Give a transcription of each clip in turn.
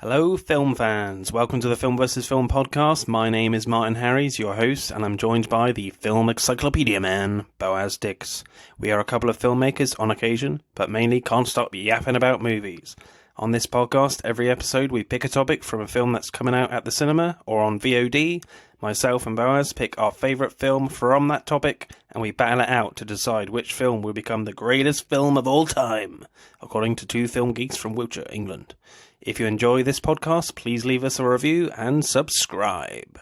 Hello, film fans. Welcome to the Film vs. Film podcast. My name is Martin Harries, your host, and I'm joined by the film encyclopedia man, Boaz Dix. We are a couple of filmmakers on occasion, but mainly can't stop yapping about movies. On this podcast, every episode we pick a topic from a film that's coming out at the cinema or on VOD. Myself and Boaz pick our favourite film from that topic, and we battle it out to decide which film will become the greatest film of all time, according to two film geeks from Wiltshire, England. If you enjoy this podcast, please leave us a review and subscribe.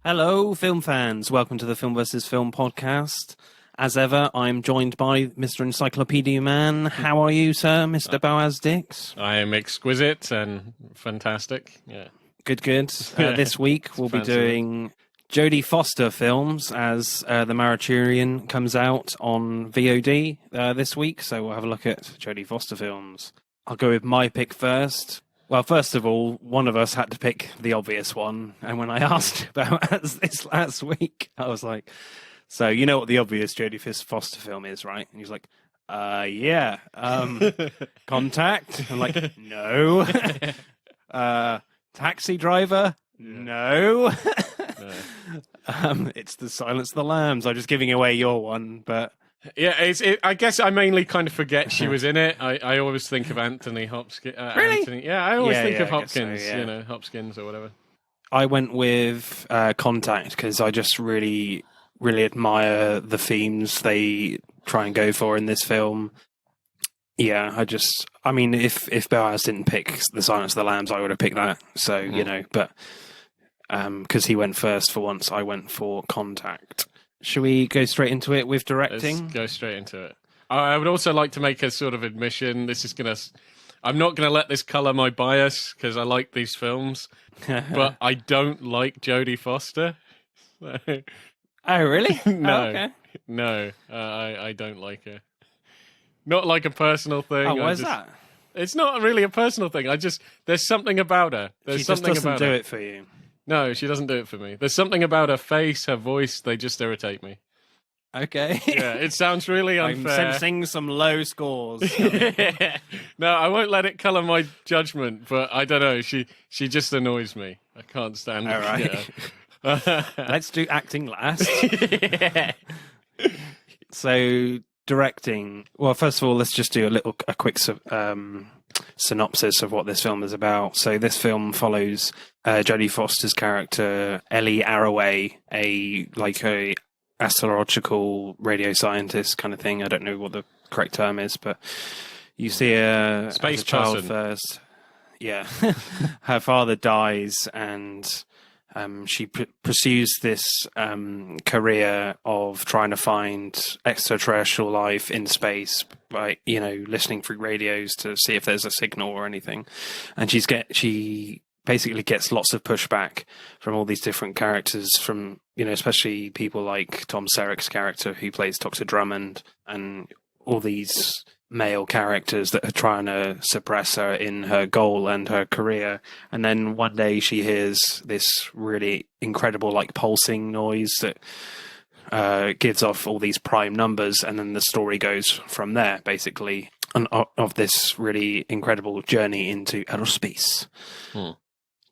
Hello, film fans. Welcome to the Film vs. Film podcast. As ever, I'm joined by Mr. Encyclopedia Man. How are you, sir, Mr. Boaz Dix? I am exquisite and fantastic. Yeah. Good. This week we'll be doing Jodie Foster films as The Mariturian comes out on VOD this week, so we'll have a look at Jodie Foster films. I'll go with my pick first. Well, first of all, one of us had to pick the obvious one, and when I asked about this last week, I was like, so you know what the obvious Jodie Foster film is, right? And he's like, yeah, Contact? I'm like, no. Taxi Driver? No. It's The Silence of the Lambs. I'm just giving away your one, but yeah, I guess I mainly kind of forget she was in it. I always think of Anthony Hopkins. Really? I always think of So, Hopkins. yeah. You know, Hopkins or whatever. I went with Contact because I just really admire the themes they try and go for in this film. Yeah, I mean, if Boaz didn't pick The Silence of the Lambs, I would have picked that. So, you know, but because he went first for once, I went for Contact. Should we go straight into it with directing? Let's go straight into it. I would also like to make a sort of admission. I'm not going to let this colour my bias because I like these films, but I don't like Jodie Foster. Oh, really? No, Oh, okay. No, I don't like her. Not like a personal thing. Oh, why is that? It's not really a personal thing. There's something about her. She just doesn't do it for you. No, she doesn't do it for me. There's something about her face, her voice, they just irritate me. Okay. Yeah, it sounds really unfair. I'm sensing some low scores. No, I won't let it colour my judgment, but I don't know. She just annoys me. I can't stand All her. right. Yeah. Let's do acting last. So, directing. Well, first of all, let's just do a quick synopsis of what this film is about. So, this film follows Jodie Foster's character Ellie Arroway, a astrological radio scientist kind of thing. I don't know what the correct term is, but you see her Space as a child person. first. Yeah, her father dies, and she pursues this career of trying to find extraterrestrial life in space by, listening through radios to see if there's a signal or anything. And she basically gets lots of pushback from all these different characters, from, especially people like Tom Selleck's character who plays Dr. Drummond, and all these male characters that are trying to suppress her in her goal and her career. And then one day she hears this really incredible pulsing noise that gives off all these prime numbers, and then the story goes from there, basically, of this really incredible journey into outer space.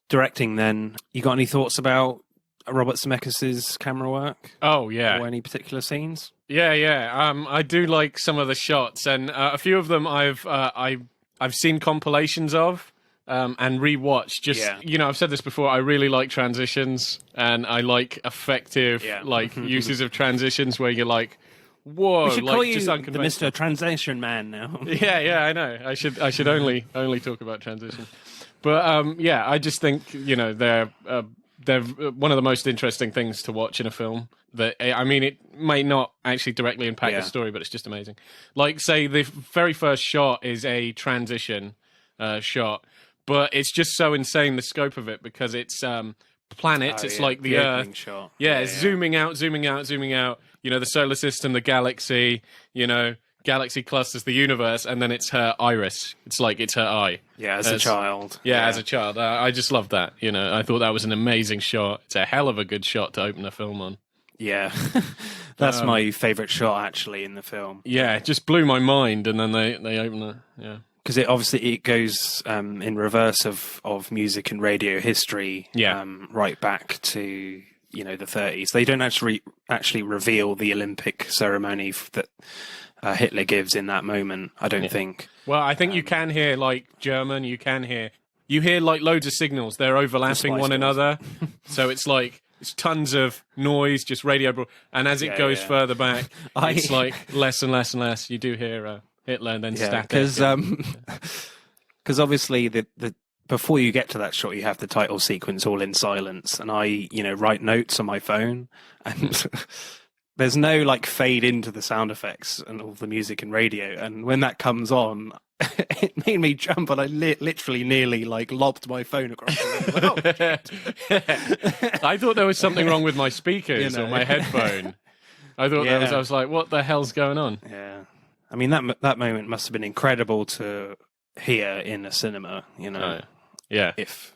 Directing, then, you got any thoughts about Robert Zemeckis' camera work? Oh, yeah. Or any particular scenes? Yeah. I do like some of the shots, and a few of them I've seen compilations of and rewatched. I've said this before. I really like transitions, and I like effective uses of transitions where you're like, whoa! We should call you just the unconventional. Mr. Translation Man now. Yeah, I know. I should only talk about transitions. But I just think they're one of the most interesting things to watch in a film. It may not actually directly impact the story, but it's just amazing. Like, say, the very first shot is a transition shot, but it's just so insane, the scope of it, because it's planets. It's like the Earth. Shot. It's zooming out. The solar system, the galaxy. Galaxy clusters, the universe, and then it's her iris. It's her eye. Yeah, as a child. Yeah, as a child. I just love that. I thought that was an amazing shot. It's a hell of a good shot to open a film on. Yeah. That's my favourite shot, actually, in the film. Yeah, it just blew my mind, and then they open it. Yeah. Because it goes in reverse of music and radio history, right back to the 30s. They don't actually reveal the Olympic ceremony that Hitler gives in that moment. I don't think. Well, I think you can hear like German. You hear like loads of signals. They're overlapping one another, so it's like it's tons of noise, just radio. And as it goes further back, it's like less and less and less. You do hear Hitler and then static. Because obviously the before you get to that shot, you have the title sequence all in silence, and I write notes on my phone, and there's no like fade into the sound effects and all the music and radio, and when that comes on, it made me jump, and I literally nearly like lobbed my phone across the room. I thought there was something wrong with my speakers or my headphone. I thought I was like, what the hell's going on? Yeah. I mean, that moment must have been incredible to hear in a cinema, Yeah. If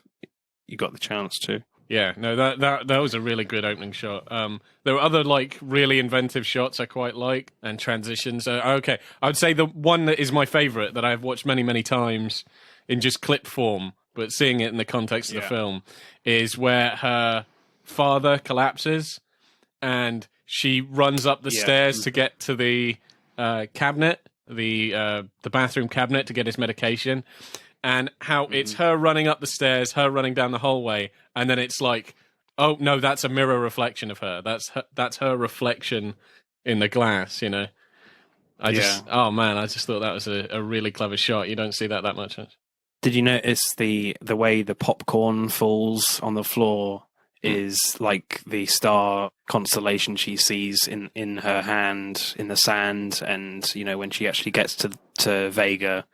you got the chance to. Yeah, no, that was a really good opening shot. There were other like really inventive shots I quite like and transitions. Okay, I would say the one that is my favourite that I've watched many times in just clip form, but seeing it in the context of the film, is where her father collapses and she runs up the stairs to get to the cabinet, the bathroom cabinet, to get his medication. And how it's her running up the stairs, her running down the hallway, and then it's like, oh no, that's a mirror reflection of her. That's her reflection in the glass. I just thought that was a really clever shot. You don't see that much. Did you notice the way the popcorn falls on the floor is like the star constellation she sees in her hand in the sand, and when she actually gets to Vega.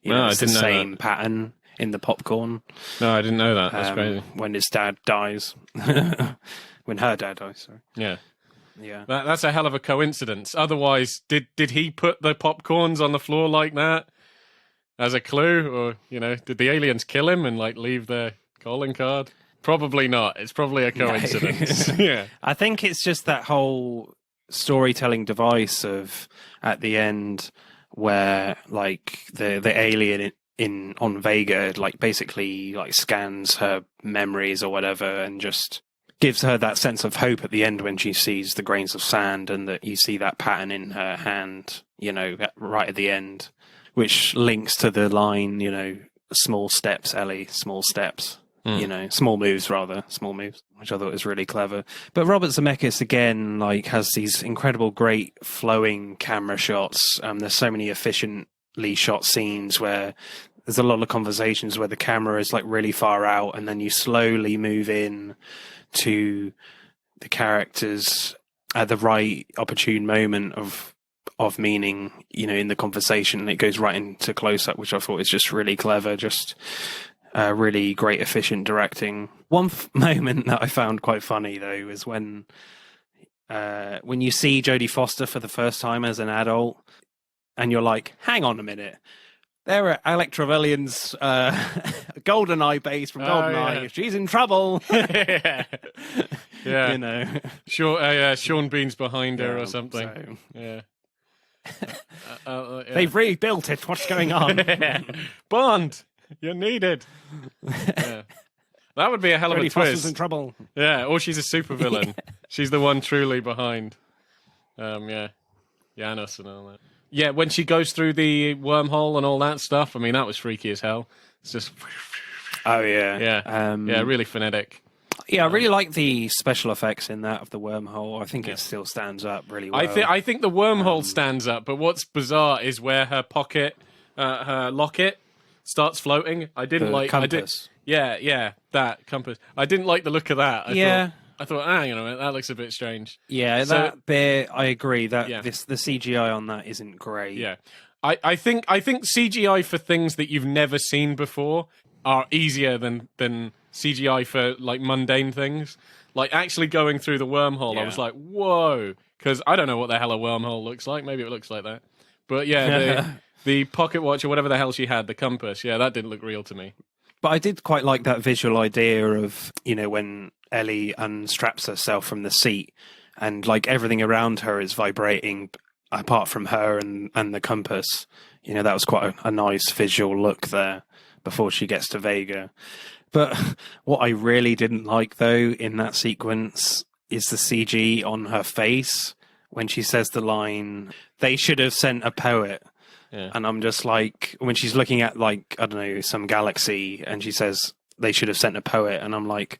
It's the same pattern in the popcorn. No, I didn't know that. That's crazy. When his dad dies. When her dad dies, sorry. Yeah. Yeah. That's a hell of a coincidence. Otherwise, did he put the popcorns on the floor like that as a clue? Or, did the aliens kill him and like leave their calling card? Probably not. It's probably a coincidence. Yeah. I think it's just that whole storytelling device of at the end where like the alien on Vega like basically like scans her memories or whatever and just gives her that sense of hope at the end when she sees the grains of sand, and that you see that pattern in her hand, right at the end, which links to the line, small steps, Ellie, small steps. Small moves, which I thought was really clever. But Robert Zemeckis, again, like has these incredible, great flowing camera shots. There's so many efficiently shot scenes where there's a lot of conversations where the camera is like really far out, and then you slowly move in to the characters at the right opportune moment of meaning, in the conversation, and it goes right into close up, which I thought is just really clever. Just really great, efficient directing. One moment that I found quite funny, though, is when you see Jodie Foster for the first time as an adult, and you're like, hang on a minute. There are Alec Trevelyan's GoldenEye base from GoldenEye. Yeah. She's in trouble. Yeah. Sure, Sean Bean's behind her or something. So. Yeah. They've rebuilt it. What's going on? Bond! You're needed. Yeah. That would be a hell of a Jodie twist. Foster's in trouble. Yeah, or she's a supervillain. She's the one truly behind. Janos and all that. Yeah, when she goes through the wormhole and all that stuff, I mean, that was freaky as hell. It's just... Oh, yeah. Yeah, really phonetic. Yeah, I really like the special effects in that of the wormhole. I think it still stands up really well. I think the wormhole stands up, but what's bizarre is where her her locket starts floating. I didn't like compass. That compass. I didn't like the look of that. I thought, hang on a minute, that looks a bit strange. Yeah, that bit, I agree that the CGI on that isn't great. Yeah, I think CGI for things that you've never seen before are easier than CGI for like mundane things. Like actually going through the wormhole, I was like, whoa, because I don't know what the hell a wormhole looks like. Maybe it looks like that. But yeah, the pocket watch or whatever the hell she had, the compass, that didn't look real to me. But I did quite like that visual idea of, when Ellie unstraps herself from the seat and like everything around her is vibrating apart from her and the compass. That was quite a nice visual look there before she gets to Vega. But what I really didn't like, though, in that sequence is the CG on her face when she says the line, "They should have sent a poet." Yeah. And I'm just like, when she's looking at, like, I don't know, some galaxy, and she says, "They should have sent a poet." And I'm like,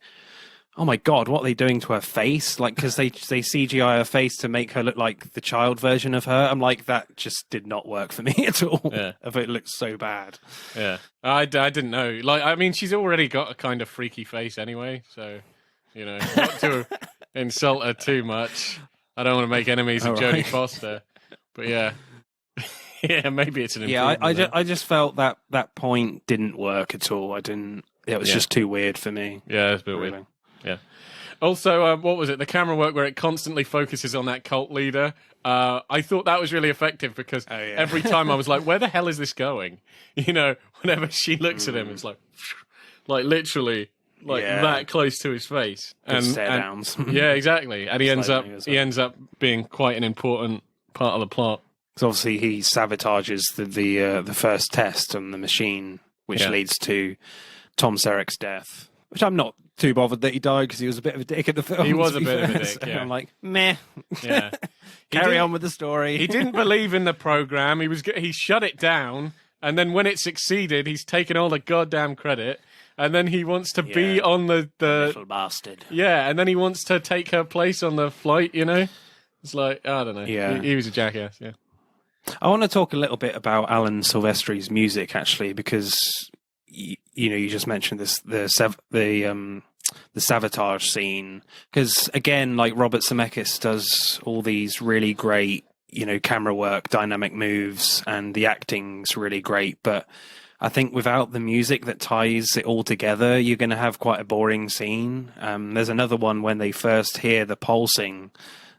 oh my God, what are they doing to her face? Like, because they CGI her face to make her look like the child version of her. I'm like, that just did not work for me at all. Yeah. It looks so bad. Yeah. I didn't know. Like, I mean, she's already got a kind of freaky face anyway, so, not to insult her too much. I don't want to make enemies of Jodie Foster. But yeah. Yeah, maybe it's an improvement. Yeah, I just felt that point didn't work at all. It was just too weird for me. Yeah, it's a bit weird. Yeah. Also, what was it? The camera work where it constantly focuses on that cult leader. I thought that was really effective because every time I was like, where the hell is this going? Whenever she looks at him, it's like literally that close to his face. And stare downs. Yeah, exactly. And he ends up being quite an important part of the plot. Because obviously he sabotages the first test on the machine, which leads to Tom Selleck's death. Which I'm not too bothered that he died because he was a bit of a dick in the film. He was a bit of a dick, yeah. I'm like, meh. Yeah. Carry on with the story. He didn't believe in the program. He shut it down, and then when it succeeded, he's taken all the goddamn credit, and then he wants to be on the little bastard. Yeah, and then he wants to take her place on the flight. It's like, I don't know. Yeah, he was a jackass. Yeah. I want to talk a little bit about Alan Silvestri's music actually, because you just mentioned this the sabotage scene, because again, like, Robert Zemeckis does all these really great camera work, dynamic moves, and the acting's really great, but I think without the music that ties it all together, you're going to have quite a boring scene. There's another one when they first hear the pulsing,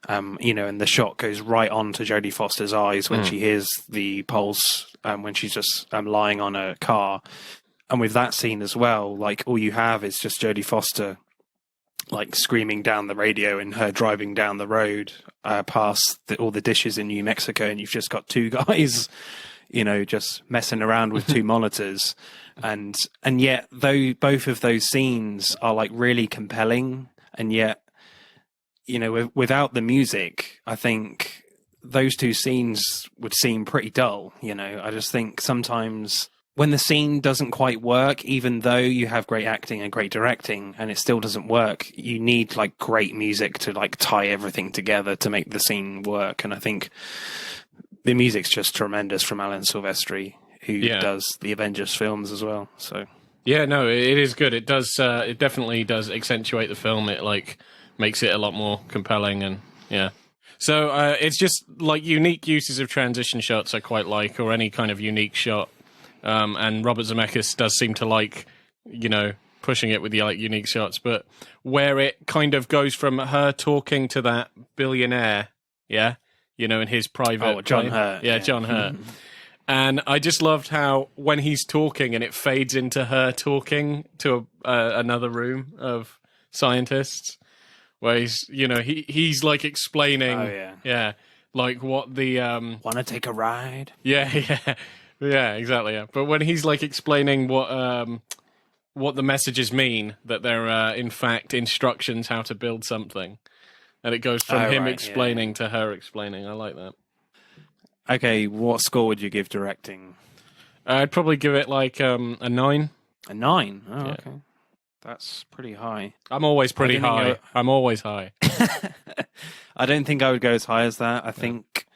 and the shot goes right on to Jodie Foster's eyes when she hears the pulse, when she's just lying on a car. And with that scene as well, like, all you have is just Jodie Foster, like, screaming down the radio and her driving down the road past all the dishes in New Mexico, and you've just got two guys, just messing around with two monitors. And yet, though both of those scenes are, like, really compelling, and yet, without the music, I think those two scenes would seem pretty dull. I just think sometimes when the scene doesn't quite work, even though you have great acting and great directing, and it still doesn't work, you need, like, great music to, like, tie everything together to make the scene work. And I think the music's just tremendous from Alan Silvestri, who does the Avengers films as well. So yeah, no, it is good. It does. It definitely does accentuate the film. It, like, makes it a lot more compelling, and yeah. So it's just, like, unique uses of transition shots I quite like, or any kind of unique shot. And Robert Zemeckis does seem to like, pushing it with the, like, unique shots, but where it kind of goes from her talking to that billionaire, in his private... Oh, John Hurt. Yeah, John Hurt. And I just loved how when he's talking and it fades into her talking to another room of scientists, where he's like explaining... Oh, yeah. Like what the... Want to take a ride? Yeah. Yeah, exactly. Yeah, but when he's, like, explaining what the messages mean, that they're in fact instructions how to build something, and it goes from him explaining to her explaining. I like that. Okay, what score would you give directing? I'd probably give it like a 9. A 9? Oh, yeah. Okay. That's pretty high. I'm always pretty high. I'm always high. I don't think I would go as high as that. I think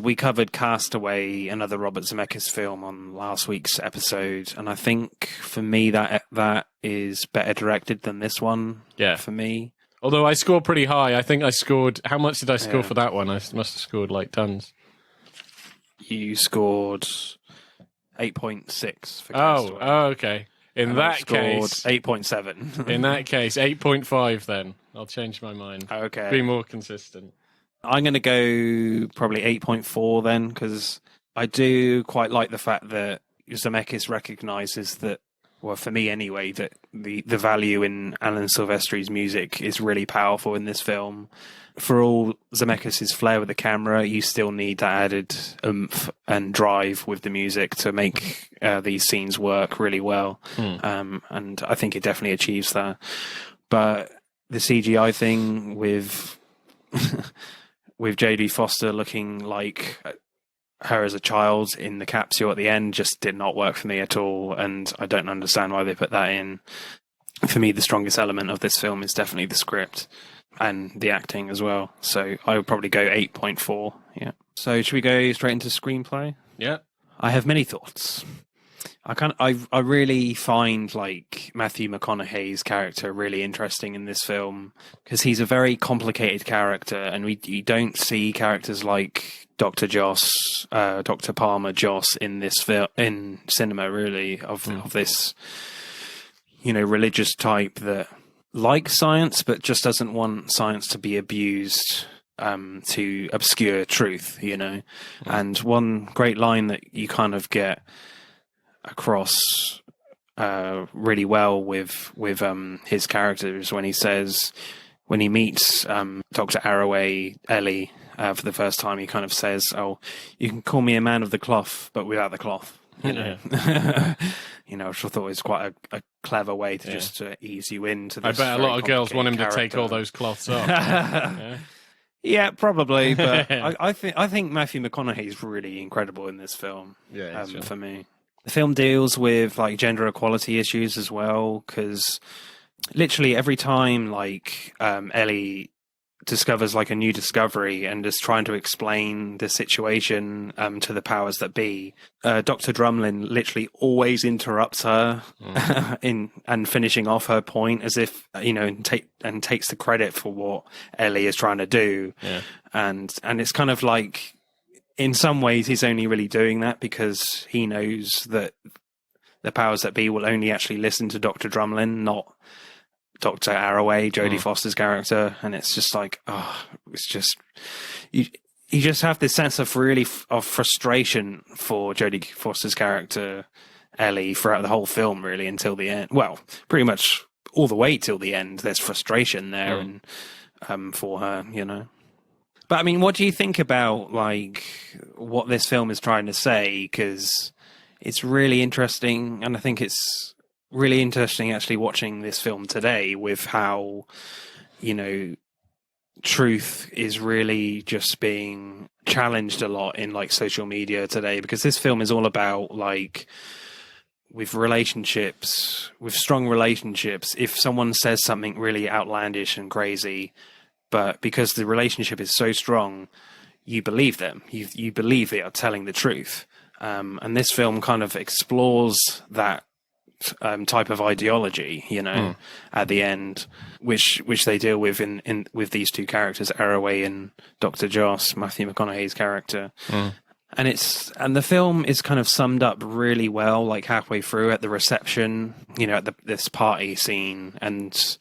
we covered Castaway, another Robert Zemeckis film, on last week's episode, and I think for me that is better directed than this one. Yeah, for me. Although I scored pretty high. I think I scored... How much did I score for that one? I must have scored, like, tons. You scored 8.6 for Castaway. Oh, okay. In that case... 8.7. In that case, 8.5 then. I'll change my mind. Okay. Be more consistent. I'm going to go probably 8.4 then, because I do quite like the fact that Zemeckis recognises that well, for me anyway, that the value in Alan Silvestri's music is really powerful in this film. For all Zemeckis' flair with the camera, you still need that added oomph and drive with the music to make these scenes work really well. And I think it definitely achieves that. But the CGI thing with with Jodie Foster looking like her as a child in the capsule at the end just did not work for me at all, and I don't understand why they put that in. For me, the strongest element of this film is definitely the script and the acting as well. So I would probably go 8.4. Yeah. So should we go straight into screenplay? Yeah. I have many thoughts. I really find like Matthew McConaughey's character really interesting in this film because he's a very complicated character, and you don't see characters like Dr. Joss, Dr. Palmer Joss in this film in cinema really of this, religious type that likes science but just doesn't want science to be abused to obscure truth, And one great line that you kind of get across really well with his characters when he meets Dr. Arroway Ellie for the first time, he kind of says, "Oh, you can call me a man of the cloth, but without the cloth." Which I thought was quite a clever way to just ease you into this. I bet a lot of girls want him to take all those cloths off. Yeah, probably, but I think Matthew McConaughey is really incredible in this film. Yeah, for me. The film deals with like gender equality issues as well, because literally every time like Ellie discovers like a new discovery and is trying to explain the situation to the powers that be, Dr. Drumlin literally always interrupts her in finishing off her point as if and takes the credit for what Ellie is trying to do. And it's kind of like, in some ways, he's only really doing that because he knows that the powers that be will only actually listen to Dr. Drumlin, not Dr. Arroway, Jodie Foster's character. And it's just like, it's just you just have this sense of of frustration for Jodie Foster's character, Ellie, throughout the whole film, really, until the end. Well, pretty much all the way till the end. There's frustration there, and for her, But I mean, what do you think about like what this film is trying to say? Because it's really interesting, and I think it's really interesting actually watching this film today with how, truth is really just being challenged a lot in like social media today. Because this film is all about like with relationships, with strong relationships. If someone says something really outlandish and crazy, but because the relationship is so strong, you believe them. You believe they are telling the truth. And this film kind of explores that type of ideology, at the end, which they deal with in with these two characters, Arroway and Dr. Joss, Matthew McConaughey's character. And the film is kind of summed up really well, like halfway through at the reception, at this party scene, and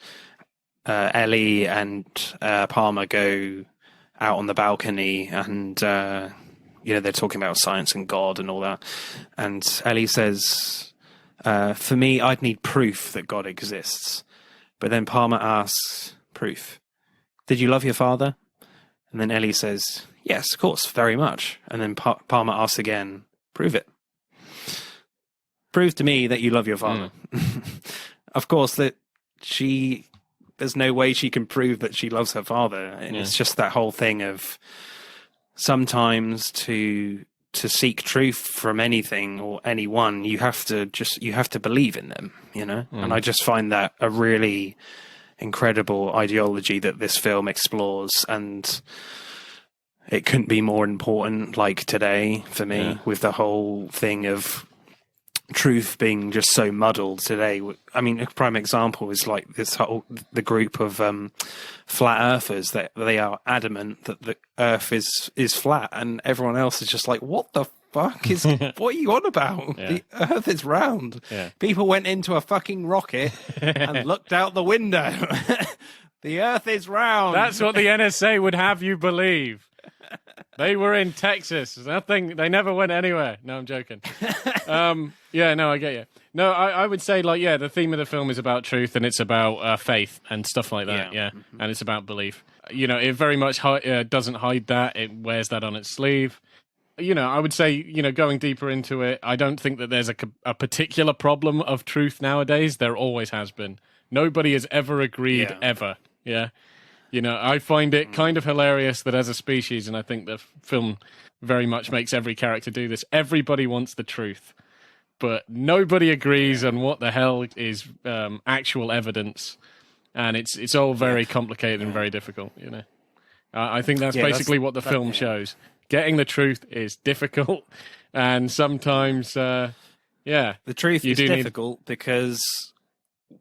Ellie and Palmer go out on the balcony, and they're talking about science and God and all that. And Ellie says, "For me, I'd need proof that God exists." But then Palmer asks, "Proof? Did you love your father?" And then Ellie says, "Yes, of course, very much." And then Palmer asks again, "Prove it. Prove to me that you love your father." Of course, there's no way she can prove that she loves her father. And it's just that whole thing of sometimes to seek truth from anything or anyone, you have to believe in them, And I just find that a really incredible ideology that this film explores, and it couldn't be more important like today for me, with the whole thing of truth being just so muddled today. I mean, a prime example is like the group of flat earthers, that they are adamant that the earth is flat, and everyone else is just like, what the fuck is what are you on about? The earth is round. People went into a fucking rocket and looked out the window. The earth is round. That's what the NSA would have you believe. They were in Texas. They never went anywhere. No, I'm joking. Yeah, no, I get you. No, I would say, like, yeah, the theme of the film is about truth, and it's about faith and stuff like that, yeah. And it's about belief. You know, it very much doesn't hide that. It wears that on its sleeve. You know, I would say, you know, going deeper into it, I don't think that there's a particular problem of truth nowadays. There always has been. Nobody has ever agreed, ever, yeah? You know, I find it kind of hilarious that as a species, and I think the film very much makes every character do this, everybody wants the truth. But nobody agrees on what the hell is actual evidence. And it's all very complicated and very difficult, you know. I think that's basically what the film shows. Getting the truth is difficult, and sometimes, the truth is difficult because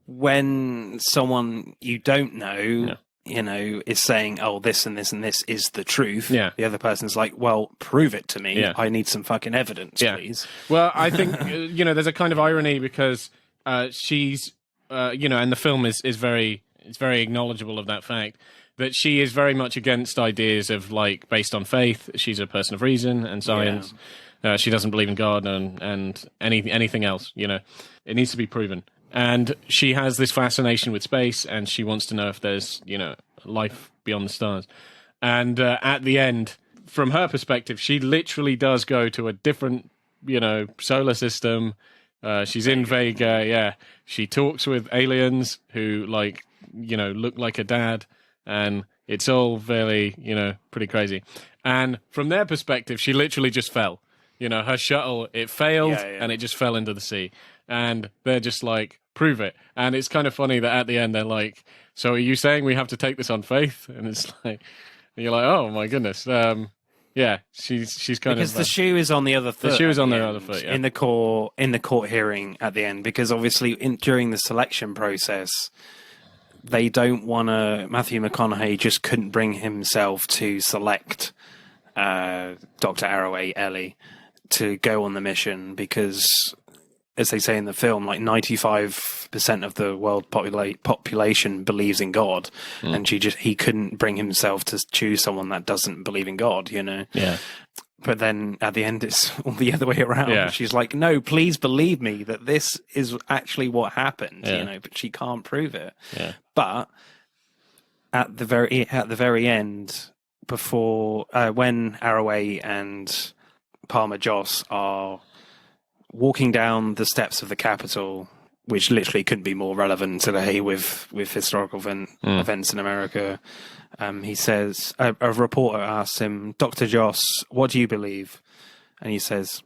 when someone you don't know, you know, is saying, "Oh, this and this and this is the truth," the other person's like, "Well, prove it to me. Yeah. I need some fucking evidence, please." Well, I think you know, there's a kind of irony because she's, you know, and the film is very acknowledgeable of that fact. That she is very much against ideas of, like, based on faith. She's a person of reason and science. Yeah. She doesn't believe in God and anything else, you know. It needs to be proven. And she has this fascination with space, and she wants to know if there's, you know, life beyond the stars. And at the end, from her perspective, she literally does go to a different, you know, solar system. She's in Vega, yeah. She talks with aliens who, like, you know, look like a dad. And it's all very, you know, pretty crazy. And from their perspective, she literally just fell. You know, her shuttle, it failed, and it just fell into the sea. And they're just like, prove it. And it's kind of funny that at the end, they're like, so are you saying we have to take this on faith? And it's like, and you're like, oh, my goodness. Yeah, she's kind because the shoe is on the other foot. The shoe is on the other foot, yeah. In the court hearing at the end, because obviously during the selection process, they don't want to. Matthew McConaughey just couldn't bring himself to select Dr. Arroway, Ellie, to go on the mission because, as they say in the film, like 95% of the world population believes in God, and he couldn't bring himself to choose someone that doesn't believe in God, you know. Yeah. But then at the end, it's all the other way around. Yeah. She's like, no, please believe me that this is actually what happened, you know, but she can't prove it. Yeah. But at the very end, before, when Arroway and Palmer Joss are walking down the steps of the Capitol, which literally couldn't be more relevant today with historical events in America, he says, a reporter asks him, Dr. Joss, what do you believe? And he says,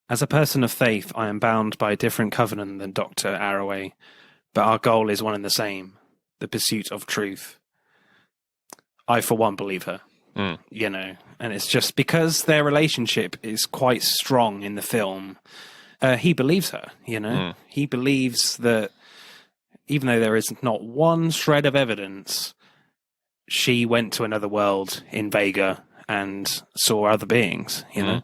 as a person of faith, I am bound by a different covenant than Dr. Arroway, but our goal is one and the same, the pursuit of truth. I, for one, believe her, you know, and it's just because their relationship is quite strong in the film. He believes her, you know. He believes that even though there is not one shred of evidence, she went to another world in Vega and saw other beings, you know.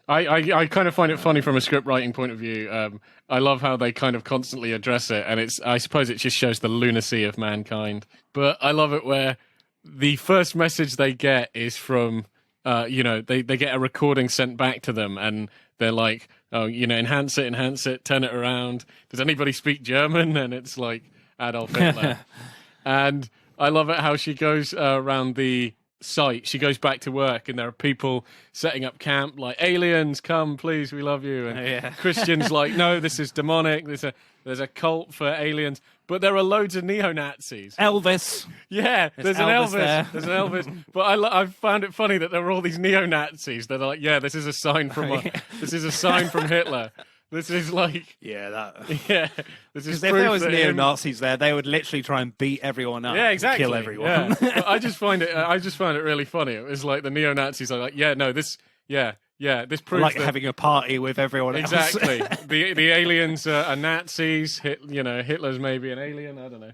I kind of find it funny from a script writing point of view. I love how they kind of constantly address it, and I suppose it just shows the lunacy of mankind. But I love it where the first message they get is from, you know, they get a recording sent back to them, and they're like, oh, you know, enhance it, turn it around. Does anybody speak German? And it's like Adolf Hitler. And I love it how she goes around the site. She goes back to work, and there are people setting up camp, like, aliens, come, please, we love you. And Christians like, no, this is demonic. There's a cult for aliens. But there are loads of neo-Nazis. Elvis. Yeah, there's an Elvis there. There's an Elvis. But I found it funny that there were all these neo-Nazis that are like, yeah, this is a sign from this is a sign from Hitler. This is like... Yeah. This is if there was neo-Nazis there, they would literally try and beat everyone up. Yeah, exactly. And kill everyone. Yeah. But I just found it really funny. It was like the neo-Nazis are like, yeah, no, this... Yeah, this proves like having a party with everyone else. Exactly. the aliens are Nazis. Hitler's maybe an alien. I don't know.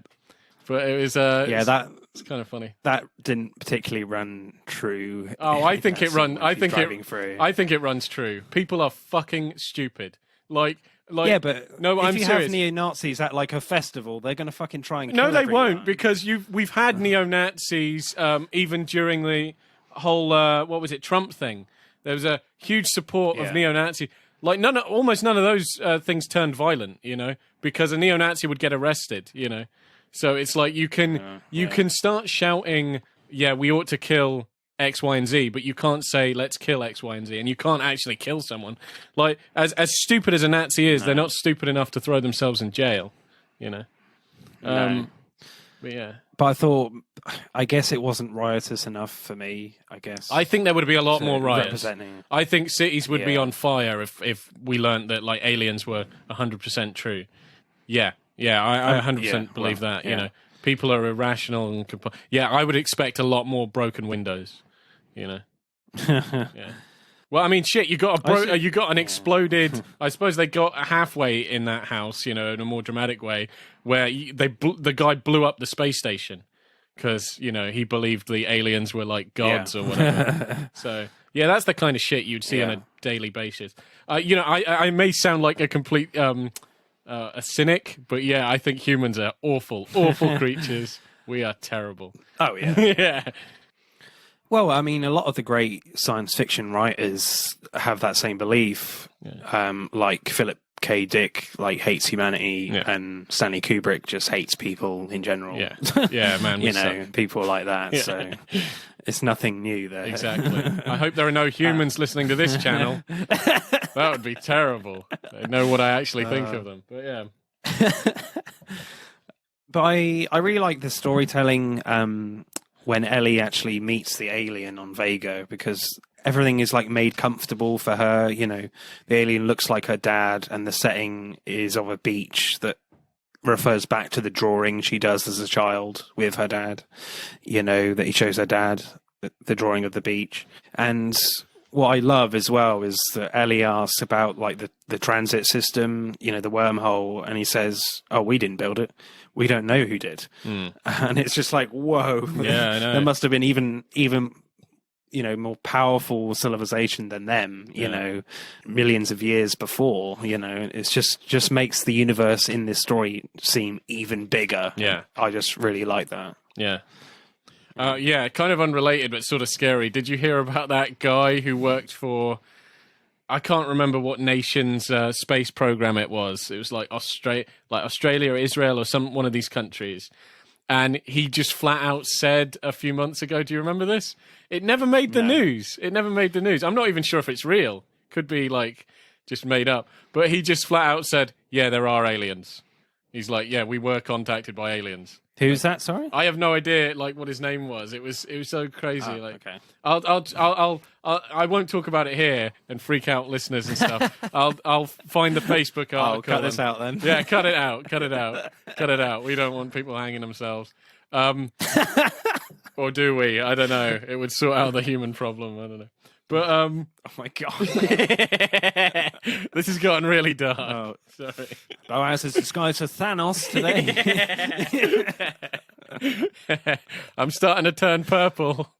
But it was it's kind of funny. That didn't particularly run true. Oh, I think it runs. I think it runs true. People are fucking stupid. Like yeah, but no, if I'm you serious. Have neo-Nazis at like a festival, they're going to fucking try and no, kill they everyone. won't, because we've had neo-Nazis even during the whole what was it, Trump thing. There was a huge support of Yeah. neo-Nazi. Like almost none of those things turned violent, because a neo-Nazi would get arrested, So it's like you can start shouting, yeah, we ought to kill X, Y, and Z, but you can't say let's kill X, Y, and Z, and you can't actually kill someone. Like as stupid as a Nazi is, they're not stupid enough to throw themselves in jail, No. But yeah. But I guess it wasn't riotous enough for me, I guess. I think there would be a lot more riots. Representing. I think cities would be Yeah. on fire if we learned that like aliens were 100% true. Yeah, I 100% believe that. yeah. People are irrational and I would expect a lot more broken windows. Yeah. Well, I mean, shit. You got an exploded. I suppose they got halfway in that house, in a more dramatic way, where the guy blew up the space station because he believed the aliens were like gods or whatever. So yeah, that's the kind of shit you'd see on a daily basis. I may sound like a complete a cynic, but yeah, I think humans are awful creatures. We are terrible. Oh yeah. Yeah. Well, I mean, a lot of the great science fiction writers have that same belief. Like Philip K. Dick, hates humanity, and Stanley Kubrick just hates people in general. Yeah, yeah, man. People like that. Yeah. So it's nothing new there. Exactly. I hope there are no humans listening to this channel. That would be terrible. They know what I actually think of them. But yeah. But I really like the storytelling. When Ellie actually meets the alien on Vega, because everything is made comfortable for her. The alien looks like her dad, and the setting is of a beach that refers back to the drawing she does as a child with her dad. That he shows her dad the drawing of the beach. And what I love as well is that Ellie asks about the transit system, the wormhole, and he says, "Oh, we didn't build it. We don't know who did." And it's just whoa. Yeah, I know. There must have been even more powerful civilization than them, millions of years before. It's just makes the universe in this story seem even bigger. Yeah. I just really like that. Yeah. Yeah, kind of unrelated, but sort of scary. Did you hear about that guy who worked for, I can't remember what nation's space program it was. It was Australia or Israel or one of these countries. And he just flat out said a few months ago, do you remember this? It never made the news. It never made the news. I'm not even sure if it's real. Could be just made up. But he just flat out said, yeah, there are aliens. He's like, yeah, we were contacted by aliens. Who's that? Sorry, I have no idea what his name was. It was so crazy. Okay. I won't talk about it here and freak out listeners and stuff. I'll find the Facebook article. I'll cut this out then. Yeah, cut it out. We don't want people hanging themselves. Or do we? I don't know. It would sort out the human problem. I don't know. But oh my god, this has gotten really dark. Oh, sorry. Boaz has disguised as Thanos today. I'm starting to turn purple.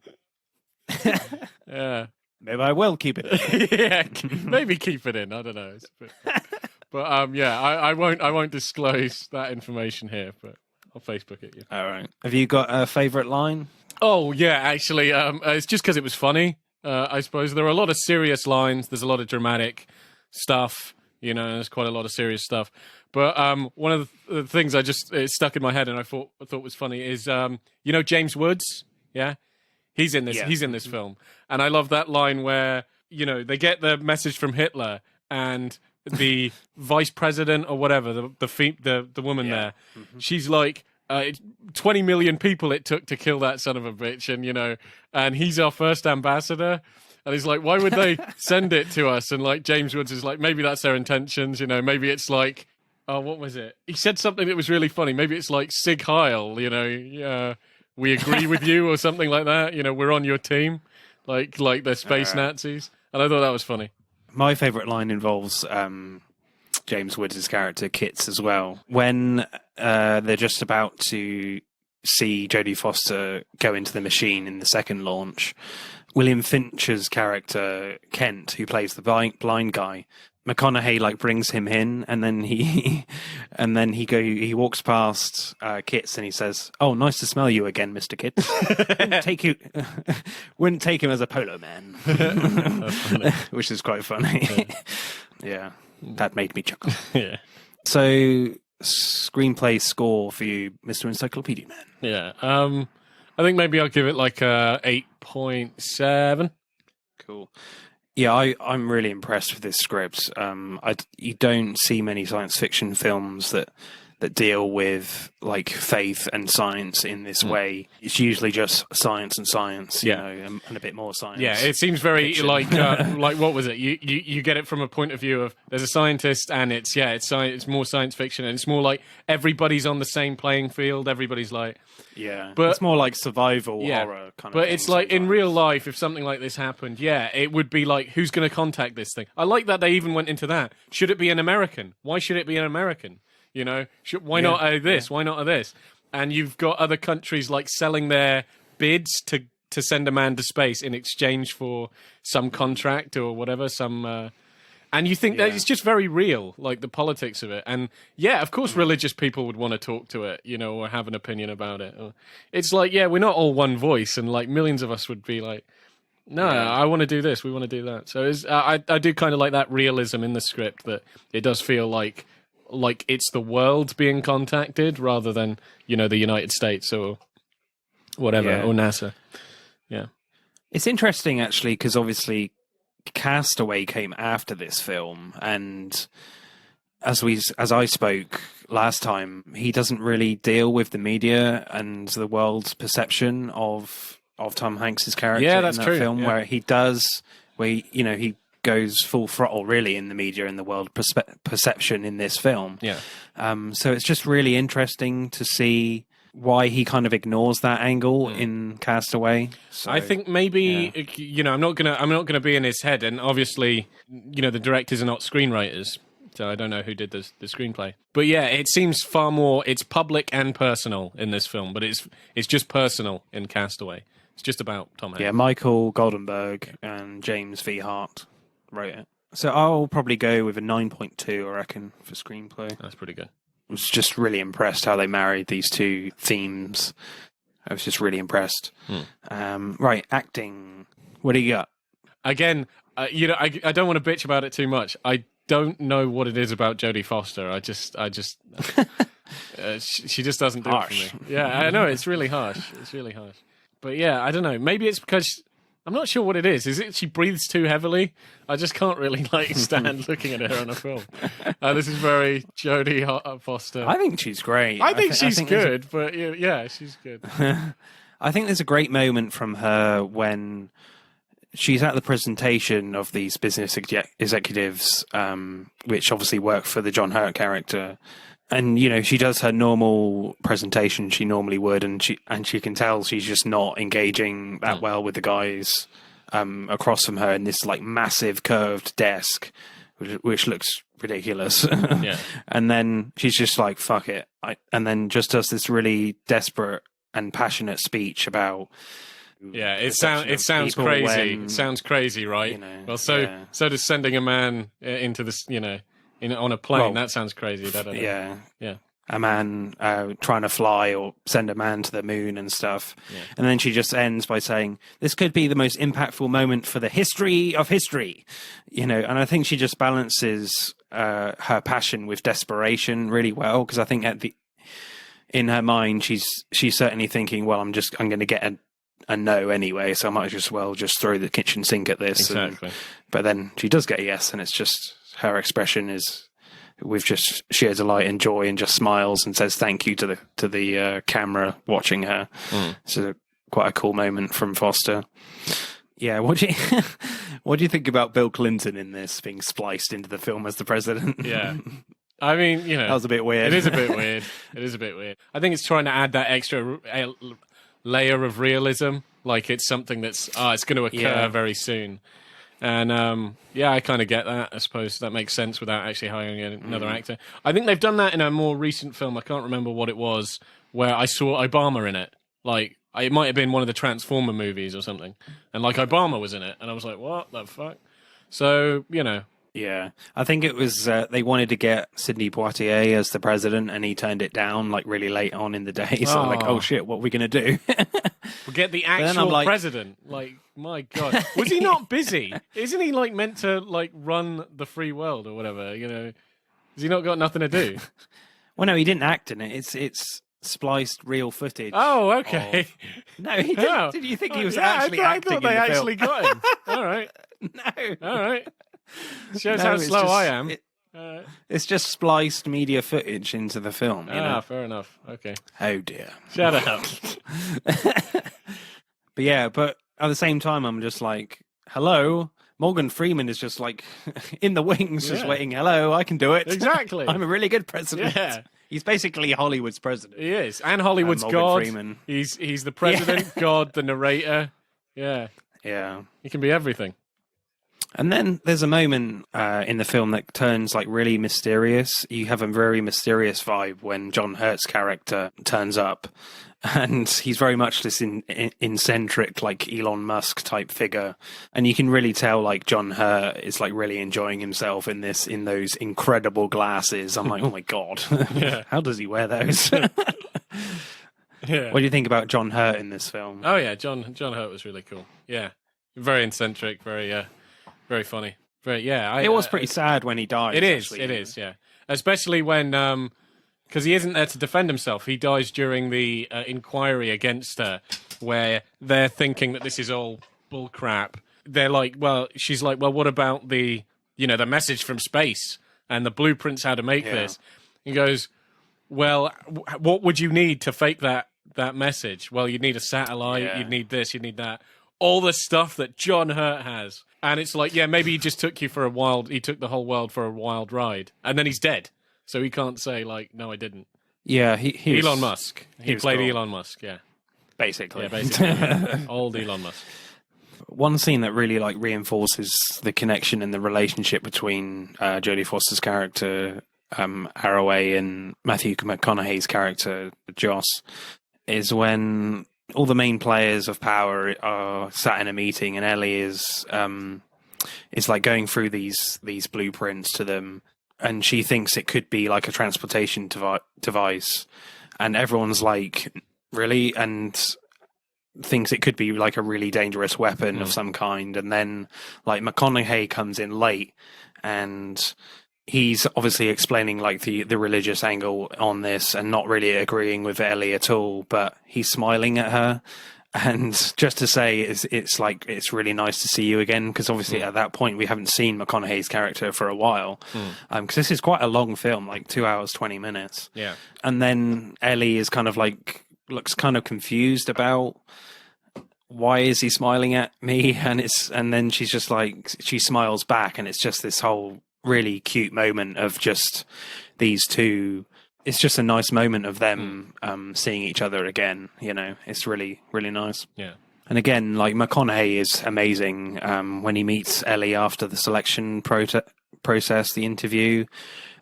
Yeah. Maybe I will keep it in. Yeah, maybe keep it in. I don't know. But yeah, I won't disclose that information here, but I'll Facebook it. Yeah. All right. Have you got a favourite line? Oh yeah, actually, it's just because it was funny. I suppose there are a lot of serious lines. There's a lot of dramatic stuff. There's quite a lot of serious stuff. But one of the things it stuck in my head and I thought was funny is James Woods. Yeah, he's in this. Yeah. He's in this film, and I love that line where they get the message from Hitler and the vice president or whatever, the woman there. Mm-hmm. She's like, 20 million people it took to kill that son of a bitch, and he's our first ambassador. And he's like, why would they send it to us? And James Woods is like, maybe that's their intentions, maybe it's what was it? He said something that was really funny. Maybe it's Sig Heil, we agree with you or something like that. We're on your team, like they're space Nazis. And I thought that was funny. My favourite line involves James Woods' character Kits as well. When they're just about to see Jodie Foster go into the machine in the second launch, William Fincher's character Kent, who plays the blind guy, McConaughey like brings him in, and then he he walks past Kitts and he says, "Oh, nice to smell you again, Mr. Kitts. Wouldn't take him as a polo man," which is quite funny. Yeah, that made me chuckle. Yeah. So, screenplay score for you, Mr. Encyclopedia Man. Yeah. I think maybe I'll give it like a 8.7. Cool. Yeah, I'm really impressed with this script. You don't see many science fiction films that deal with like faith and science in this way. It's usually just science and science, you know, and a bit more science. Yeah, it seems very like what was it? You get it from a point of view of there's a scientist and it's more science fiction, and it's more like everybody's on the same playing field. Everybody's like, but it's more like survival horror kind of. But it's like in real life, if something like this happened, it would be like, who's going to contact this thing? I like that they even went into that. Should it be an American? Why should it be an American? You know, why not this? Why not this? And you've got other countries like selling their bids to send a man to space in exchange for some contract or whatever. And you think that it's just very real, like the politics of it. And of course, religious people would want to talk to it, you know, or have an opinion about it. It's like, we're not all one voice, and like millions of us would be like, no, I want to do this, we want to do that. So I do kind of like that realism in the script, that it does feel like it's the world being contacted rather than, you know, the United States or whatever, or NASA. Yeah. It's interesting, actually, because obviously Castaway came after this film, and as I spoke last time, he doesn't really deal with the media and the world's perception of Tom Hanks's character in that film, where he does, he goes full throttle really in the media and the world perception in this film. So it's just really interesting to see why he kind of ignores that angle in Castaway. So, I think maybe you know, I'm not gonna be in his head, and obviously, you know, the directors are not screenwriters, so I don't know who did the screenplay. But it seems far more, it's public and personal in this film, but it's just personal in Castaway. It's just about Tom Hanks. Yeah, Michael Goldenberg and James V. Hart wrote it. So I'll probably go with a 9.2, I reckon, for screenplay. That's pretty good. I was just really impressed how they married these two themes. I was just really impressed. Right, acting. What do you got? Again, you know, I don't want to bitch about it too much. I don't know what it is about Jodie Foster. I just she just doesn't do it for me. Yeah, I know, it's really harsh. It's really harsh. But I don't know. Maybe it's because I'm not sure what it is. Is it she breathes too heavily? I just can't really stand looking at her on a film. This is very Jodie Foster. I think she's great. I think she's good, but she's good. I think there's a great moment from her when she's at the presentation of these business executives, which obviously work for the John Hurt character. And, you know, she does her normal presentation she normally would, and she can tell she's just not engaging that well with the guys across from her in this, like, massive curved desk, which looks ridiculous. And then she's just like, fuck it. And then just does this really desperate and passionate speech about... Yeah, it sounds crazy. It sounds crazy, right? You know, well, so does sending a man into this, you know... on a plane, that sounds crazy. Yeah. A man trying to fly or send a man to the moon and stuff. And then she just ends by saying, this could be the most impactful moment for the history of history. You know, and I think she just balances her passion with desperation really well, because I think in her mind, she's certainly thinking, well, I'm going to get a no anyway, so I might as well just throw the kitchen sink at this. Exactly. But then she does get a yes, and it's just... her expression is with just sheer delight and joy, and just smiles and says thank you to the camera watching her. So quite a cool moment from Foster. Yeah, what do you think about Bill Clinton in this being spliced into the film as the president? Yeah. I mean, you know, that was a bit weird. It is a bit weird. I think it's trying to add that extra layer of realism, like it's something that's it's going to occur very soon. And I kind of get that. I suppose that makes sense without actually hiring another actor. I think they've done that in a more recent film. I can't remember what it was, where I saw Obama in it. Like, it might have been one of the Transformer movies or something. And, like, Obama was in it. And I was like, what the fuck? So, you know. Yeah, I think it was they wanted to get Sidney Poitier as the president, and he turned it down like really late on in the day. So like, oh shit, what are we gonna do? We'll get the actual president. Like, my God, was he not busy? Isn't he like meant to like run the free world or whatever? You know, has he not got nothing to do? Well, no, he didn't act in it. It's spliced real footage. Oh, okay. No, he didn't. Oh. Did you think he was actually acting? I thought they actually got him. All right. No. All right. Shows how slow I am. It's just spliced media footage into the film. You know? Fair enough. Okay. Oh dear. Shut up. But yeah, but at the same time, I'm just like, hello. Morgan Freeman is just like in the wings, just waiting. Hello, I can do it. Exactly. I'm a really good president. Yeah. He's basically Hollywood's president. He is, and Hollywood's God. Freeman. He's the president, God, the narrator. Yeah. Yeah. He can be everything. And then there's a moment in the film that turns like really mysterious. You have a very mysterious vibe when John Hurt's character turns up, and he's very much this eccentric, like Elon Musk type figure. And you can really tell like John Hurt is like really enjoying himself in those incredible glasses. I'm like, oh my God, how does he wear those? Yeah. What do you think about John Hurt in this film? Oh yeah, John Hurt was really cool. Yeah, very eccentric, very funny. It was pretty sad when he died. It is, yeah. Especially when, because he isn't there to defend himself. He dies during the inquiry against her, where they're thinking that this is all bullcrap. They're like, she's like, what about the message from space and the blueprints how to make this? He goes, well, what would you need to fake that message? Well, you'd need a satellite, you'd need this, you'd need that. All the stuff that John Hurt has. And it's like, maybe he just took he took the whole world for a wild ride. And then he's dead. So he can't say, like, no, I didn't. Yeah, he Elon Musk. He played cool. Elon Musk, yeah. Basically. Yeah, basically. Old Elon Musk. One scene that really, like, reinforces the connection and the relationship between Jodie Foster's character, Arroway, and Matthew McConaughey's character, Joss, is when all the main players of power are sat in a meeting, and Ellie is like going through these blueprints to them, and she thinks it could be like a transportation device, and everyone's like, really, and thinks it could be like a really dangerous weapon of some kind. And then like McConaughey comes in late, and he's obviously explaining like the religious angle on this and not really agreeing with Ellie at all, but he's smiling at her, and just to say it's like, it's really nice to see you again, because obviously at that point we haven't seen McConaughey's character for a while, because this is quite a long film, like 2 hours 20 minutes. Yeah. And then Ellie is kind of like, looks kind of confused about why is he smiling at me, and then she's just like, she smiles back, and it's just this whole really cute moment of just these two. It's just a nice moment of them seeing each other again. It's really, really nice. Yeah. And again, like McConaughey is amazing when he meets Ellie after the selection process, the interview,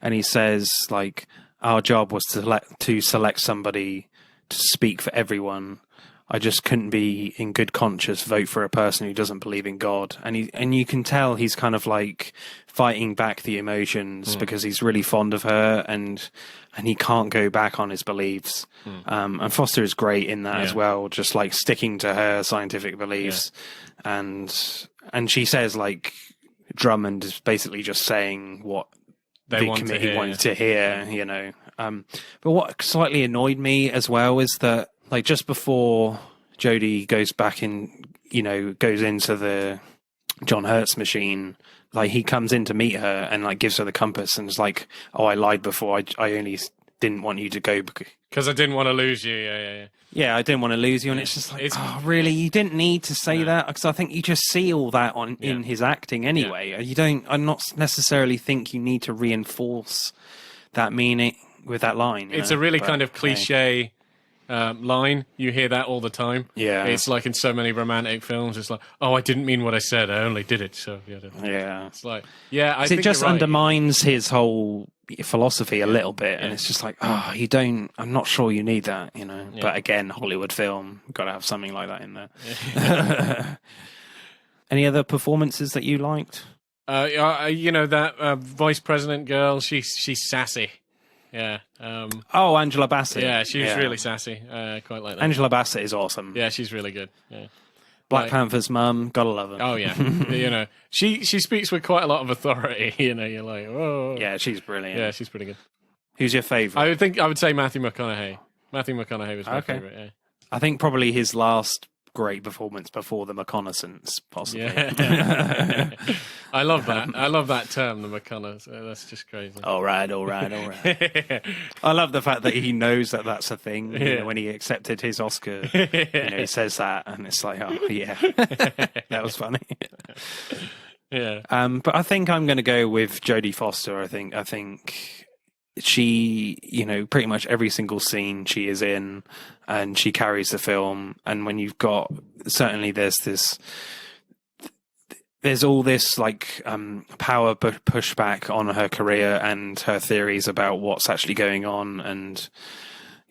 and he says like, our job was to select somebody to speak for everyone. I just couldn't be in good conscience vote for a person who doesn't believe in God. And you can tell he's kind of like fighting back the emotions because he's really fond of her, and he can't go back on his beliefs. And Foster is great in that as well, just like sticking to her scientific beliefs. And she says like, Drummond is basically just saying what the committee wanted to hear, But what slightly annoyed me as well is that, like, just before Jodie goes back in, goes into the John Hurt's machine, like, he comes in to meet her and, like, gives her the compass and is like, oh, I lied before. I only didn't want you to go because I didn't want to lose you. Yeah. Yeah, I didn't want to lose you. And it's just like, oh, really? You didn't need to say that? Because I think you just see all that in his acting anyway. Yeah. I'm not necessarily think you need to reinforce that meaning with that line. It's a really kind of cliche line. You hear that all the time. Yeah. It's like in so many romantic films. It's like, oh, I didn't mean what I said. I only did it. So Yeah. It's like, yeah, I think it just you're right. undermines his whole philosophy a little bit, and it's just like, oh, you don't. I'm not sure you need that, you know. Yeah. But again, Hollywood film, got to have something like that in there. Any other performances that you liked? You know that vice president girl. She's sassy. Yeah. Oh, Angela Bassett. Yeah, she was really sassy. Quite like that. Angela Bassett is awesome. Yeah, she's really good. Yeah. Black Panther's mum, gotta love her. Oh yeah, you know she speaks with quite a lot of authority. You know, you're like, oh Yeah, she's brilliant. yeah, she's pretty good. Who's your favourite? I would say Matthew McConaughey. Matthew McConaughey was my favorite. Yeah. I think probably his last great performance before The Reconnaissance, possibly. Yeah. I love that. I love that term, the McConaughey. That's just crazy. All right. I love the fact that he knows that that's a thing. You know, when he accepted his Oscar, he says that, and it's like, oh yeah, that was funny. Yeah. But I think I'm going to go with Jodie Foster. I think she, pretty much every single scene she is in, and she carries the film. And when you've got, certainly there's all this like power pushback on her career and her theories about what's actually going on, and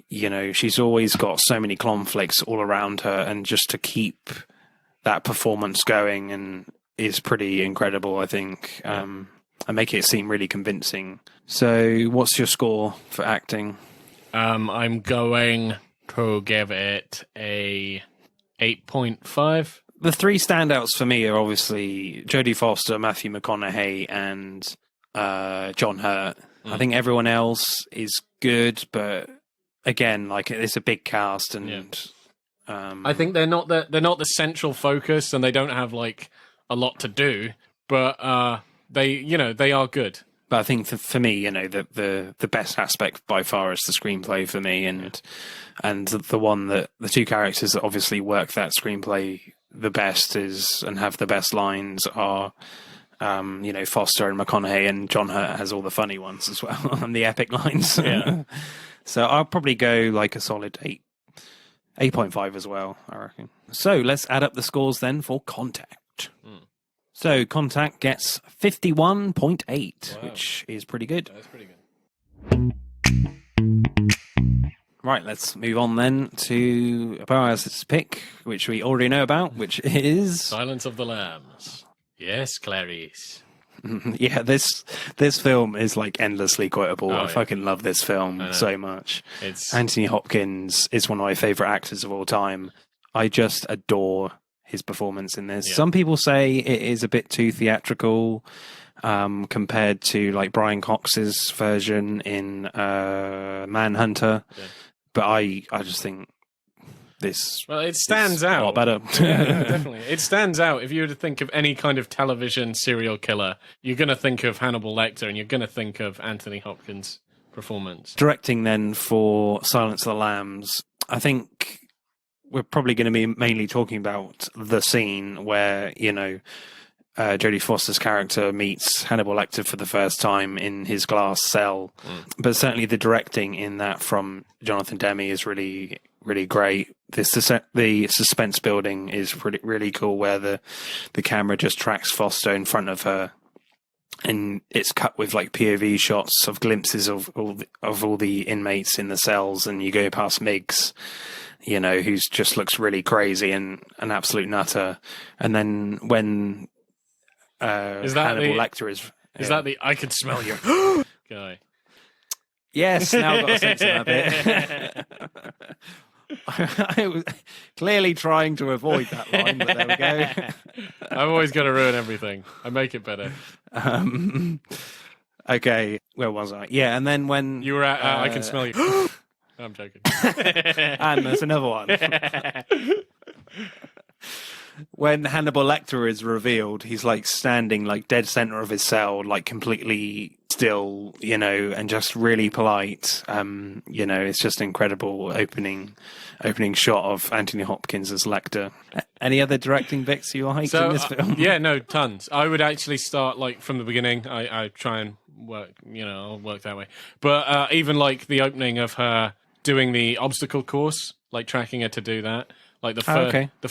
she's always got so many conflicts all around her, and just to keep that performance going and is pretty incredible, I think. And make it seem really convincing. So what's your score for acting? I'm going to give it a 8.5. The three standouts for me are obviously Jodie Foster, Matthew McConaughey, and John Hurt. I think everyone else is good, but again, like, it's a big cast, and I think they're not the central focus, and they don't have like a lot to do, but they are good. But I think for me, the best aspect by far is the screenplay for me, and the one that the two characters that obviously work that screenplay the best and have the best lines are, Foster and McConaughey, and John Hurt has all the funny ones as well and the epic lines. Yeah. So I'll probably go like a solid 8.5 as well, I reckon. So let's add up the scores then for Contact. So Contact gets 51.8, which is pretty good. That's pretty good. Right, let's move on then to Boaz's pick, which we already know about, which is Silence of the Lambs. Yes, Clarice. Yeah, this film is like endlessly quotable. I fucking love this film so much. Anthony Hopkins is one of my favorite actors of all time. I just adore his performance in this. Some people say it is a bit too theatrical compared to like Brian Cox's version in Manhunter, but I just think this it stands out a lot better. Definitely, it stands out. If you were to think of any kind of television serial killer, you're going to think of Hannibal Lecter, and you're going to think of Anthony Hopkins' performance. Directing then for Silence of the Lambs, I think we're probably going to be mainly talking about the scene where, Jodie Foster's character meets Hannibal Lecter for the first time in his glass cell. But certainly the directing in that from Jonathan Demme is really, really great. The suspense building is really cool, where the camera just tracks Foster in front of her, and it's cut with like POV shots of glimpses of all the inmates in the cells, and you go past Miggs, who just looks really crazy and an absolute nutter. And then when Hannibal Lecter is that the I could smell your guy? Yes, now I've got a sense of that bit. I was clearly trying to avoid that line, but there we go. I've always got to ruin everything. I make it better. Okay, where was I? Yeah, and then when you were at I can smell you. I'm joking. And there's another one. When Hannibal Lecter is revealed, he's like standing like dead center of his cell, like completely still, and just really polite. It's just incredible opening shot of Anthony Hopkins as Lecter. Any other directing bits you like in this film? Yeah, no, tons. I would actually start like from the beginning. I try and work, I'll work that way. But even like the opening of her doing the obstacle course, like tracking her to do that. Like okay. the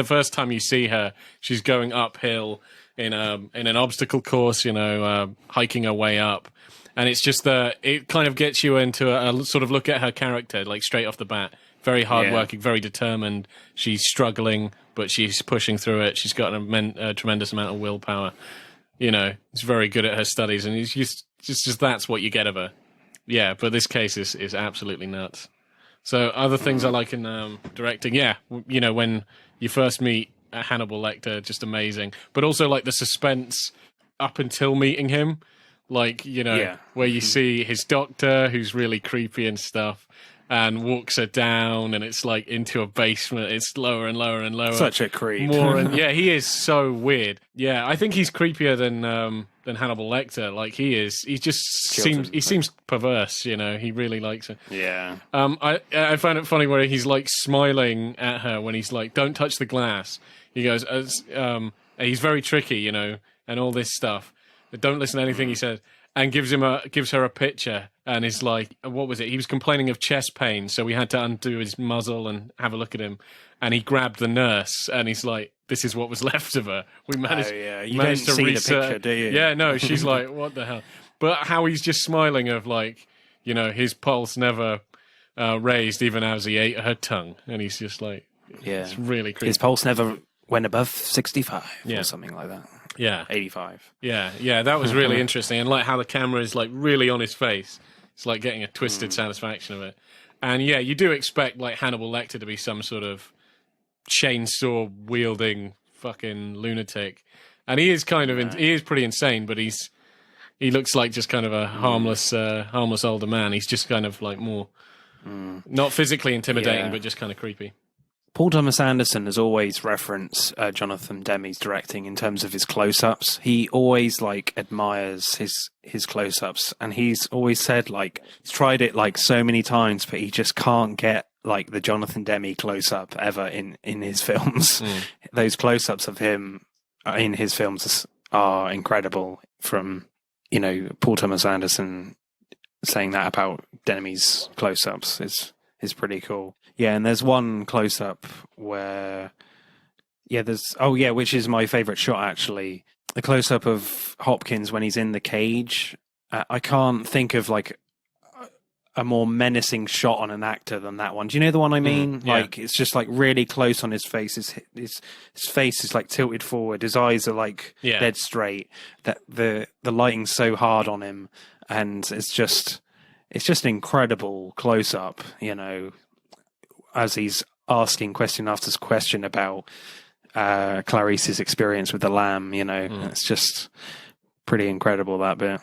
first time you see her, she's going uphill in an obstacle course, hiking her way up. And it's just it kind of gets you into a sort of look at her character, like straight off the bat. Very hardworking, very determined. She's struggling, but she's pushing through it. She's got a tremendous amount of willpower. She's very good at her studies, and it's just that's what you get of her. Yeah, but this case is absolutely nuts. So other things I like in directing, when you first meet Hannibal Lecter, just amazing. But also like the suspense up until meeting him. Like, where you see his doctor, who's really creepy and stuff, and walks her down, and it's like into a basement. It's lower and lower and lower. Such a creep. He is so weird. Yeah, I think he's creepier than Hannibal Lecter. Like he is. He just seems perverse. He really likes her. Yeah. I found it funny where he's like smiling at her when he's like, "Don't touch the glass." He goes, he's very tricky, and all this stuff. Don't listen to anything he says, and gives her a picture, and is like, what was it? He was complaining of chest pain, so we had to undo his muzzle and have a look at him. And he grabbed the nurse, and he's like, "This is what was left of her. We managed." Oh yeah, you managed don't to see the picture, do you? Yeah, no. She's like, "What the hell?" But how he's just smiling of like, his pulse never raised even as he ate her tongue, and he's just like, it's really creepy. His pulse never went above 65 or something like that. Yeah. 85. Yeah, that was really interesting. And like how the camera is like really on his face. It's like getting a twisted satisfaction of it. And yeah, you do expect like Hannibal Lecter to be some sort of chainsaw wielding fucking lunatic. And he is kind of, he is pretty insane, but he looks like just kind of a harmless older man. He's just kind of like more, not physically intimidating, but just kind of creepy. Paul Thomas Anderson has always referenced Jonathan Demme's directing in terms of his close-ups. He always admires his close-ups, and he's always said he's tried it so many times, but he just can't get the Jonathan Demme close-up ever in his films. Those close-ups of him in his films are incredible. From Paul Thomas Anderson saying that about Demme's close-ups is pretty cool. Yeah, and there's one close-up where, which is my favourite shot, actually. The close-up of Hopkins when he's in the cage. I can't think of, a more menacing shot on an actor than that one. Do you know the one I mean? Yeah. It's just, really close on his face. His face is, tilted forward. His eyes are, dead straight. That the lighting's so hard on him, and it's just incredible close-up, as he's asking question after question about Clarice's experience with the lamb, It's just pretty incredible, that bit.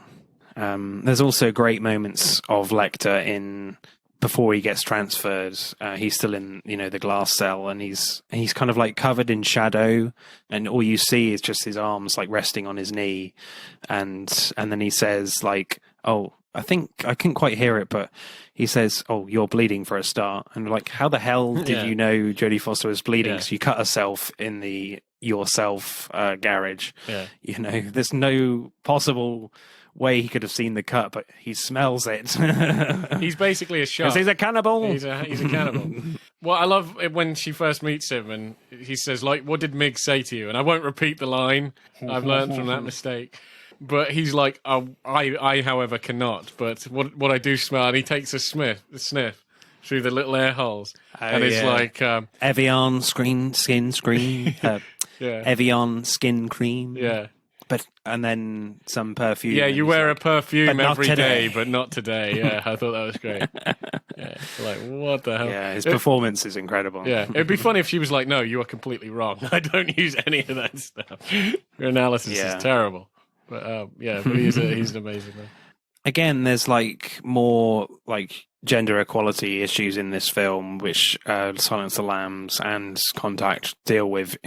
There's also great moments of Lecter before he gets transferred. He's still in, the glass cell, and he's kind of covered in shadow, and all you see is just his arms resting on his knee, and then he says "Oh, I think I couldn't quite hear it, but he says, 'Oh, you're bleeding for a start.'" And how the hell did you know Jodie Foster was bleeding? Because she cut herself in the yourself garage. Yeah. There's no possible way he could have seen the cut, but he smells it. He's basically a shark. He's a cannibal. He's a cannibal. Well, I love it when she first meets him and he says, "What did Mig say to you?" And I won't repeat the line. I've learned from that mistake. But he's like, I, however, cannot. But what I do smell, and he takes a sniff through the little air holes, and it's Evian skin cream. Evian skin cream. Yeah. And then some perfume. Yeah, you wear a perfume every today. day, but not today. Yeah, I thought that was great. Yeah, what the hell? Yeah, his performance is incredible. Yeah, it'd be funny if she was like, "No, you are completely wrong. I don't use any of that stuff. Your analysis is terrible." But he's an amazing man. Again, there's more gender equality issues in this film, which Silence of the Lambs and Contact deal with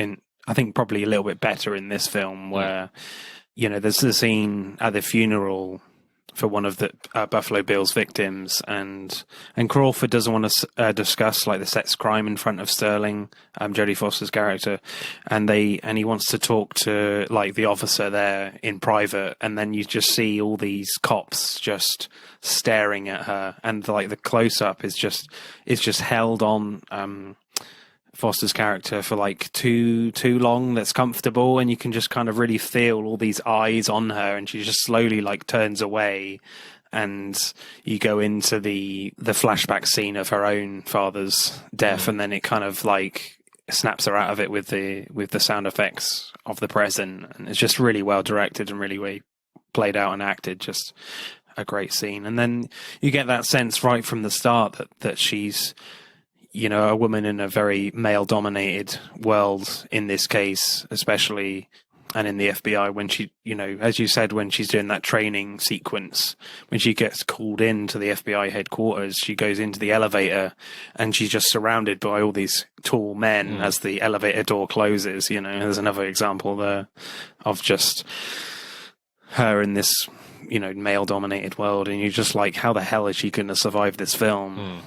I think probably a little bit better in this film, where there's the scene at the funeral one of the Buffalo Bill's victims, and Crawford doesn't want to discuss like the sex crime in front of Sterling, Jodie Foster's character, and he wants to talk to like the officer there in private, and then you just see all these cops just staring at her, and like the close up is just held on Foster's character for like too long. That's comfortable, and you can just kind of really feel all these eyes on her, and she just slowly like turns away, and you go into the flashback scene of her own father's death, and then it kind of like snaps her out of it with the sound effects of the present, and it's just really well directed and really way played out and acted. Just a great scene, and then you get that sense right from the start that she's, you know, a woman in a very male-dominated world, in this case, especially, and in the FBI, when she, you know, as you said, when she's doing that training sequence, when she gets called into the FBI headquarters, she goes into the elevator, and she's just surrounded by all these tall men as the elevator door closes. You know, there's another example there of just her in this, you know, male-dominated world, and you're just like, how the hell is she going to survive this film?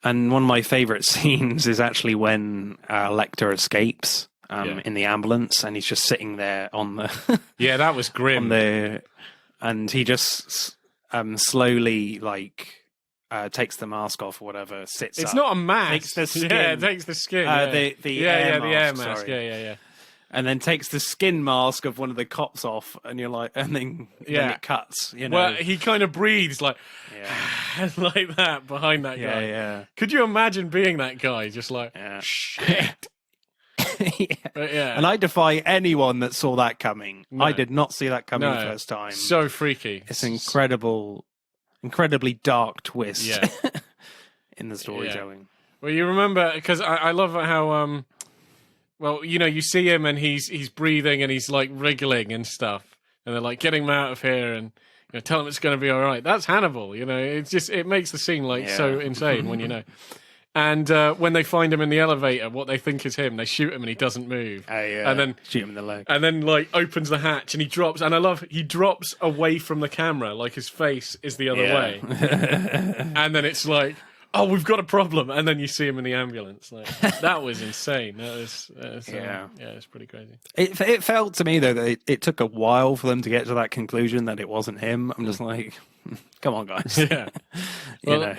And one of my favorite scenes is actually when Lecter escapes in the ambulance, and he's just sitting there on the that was grim. And he just slowly like takes the mask off or whatever, sits it's up, not a mask. Takes the skin. Yeah, it takes the skin. The air mask. Sorry. Yeah. And then takes the skin mask of one of the cops off, and you're like, and then it cuts. You know, well, he kind of breathes like like that behind that guy. Yeah. Could you imagine being that guy, just like shit? And I defy anyone that saw that coming. No. I did not see that coming the first time. So freaky. It's incredibly dark twist in the storytelling. Yeah. Well, you remember, because I love how well, you know, you see him and he's breathing and he's like wriggling and stuff, and they're like, get him out of here and, you know, tell him it's going to be all right. That's Hannibal, you know. It's just, it makes the scene like so insane when you know. And when they find him in the elevator, what they think is him, they shoot him and he doesn't move. And then shoot him in the leg. And then like opens the hatch and he drops. And I love, he drops away from the camera, like his face is the other way. And then it's like, oh, we've got a problem. And then you see him in the ambulance. Like, that was insane. That was it's pretty crazy. It felt to me though that it took a while for them to get to that conclusion that it wasn't him. I'm just like, come on, guys. Yeah. Well,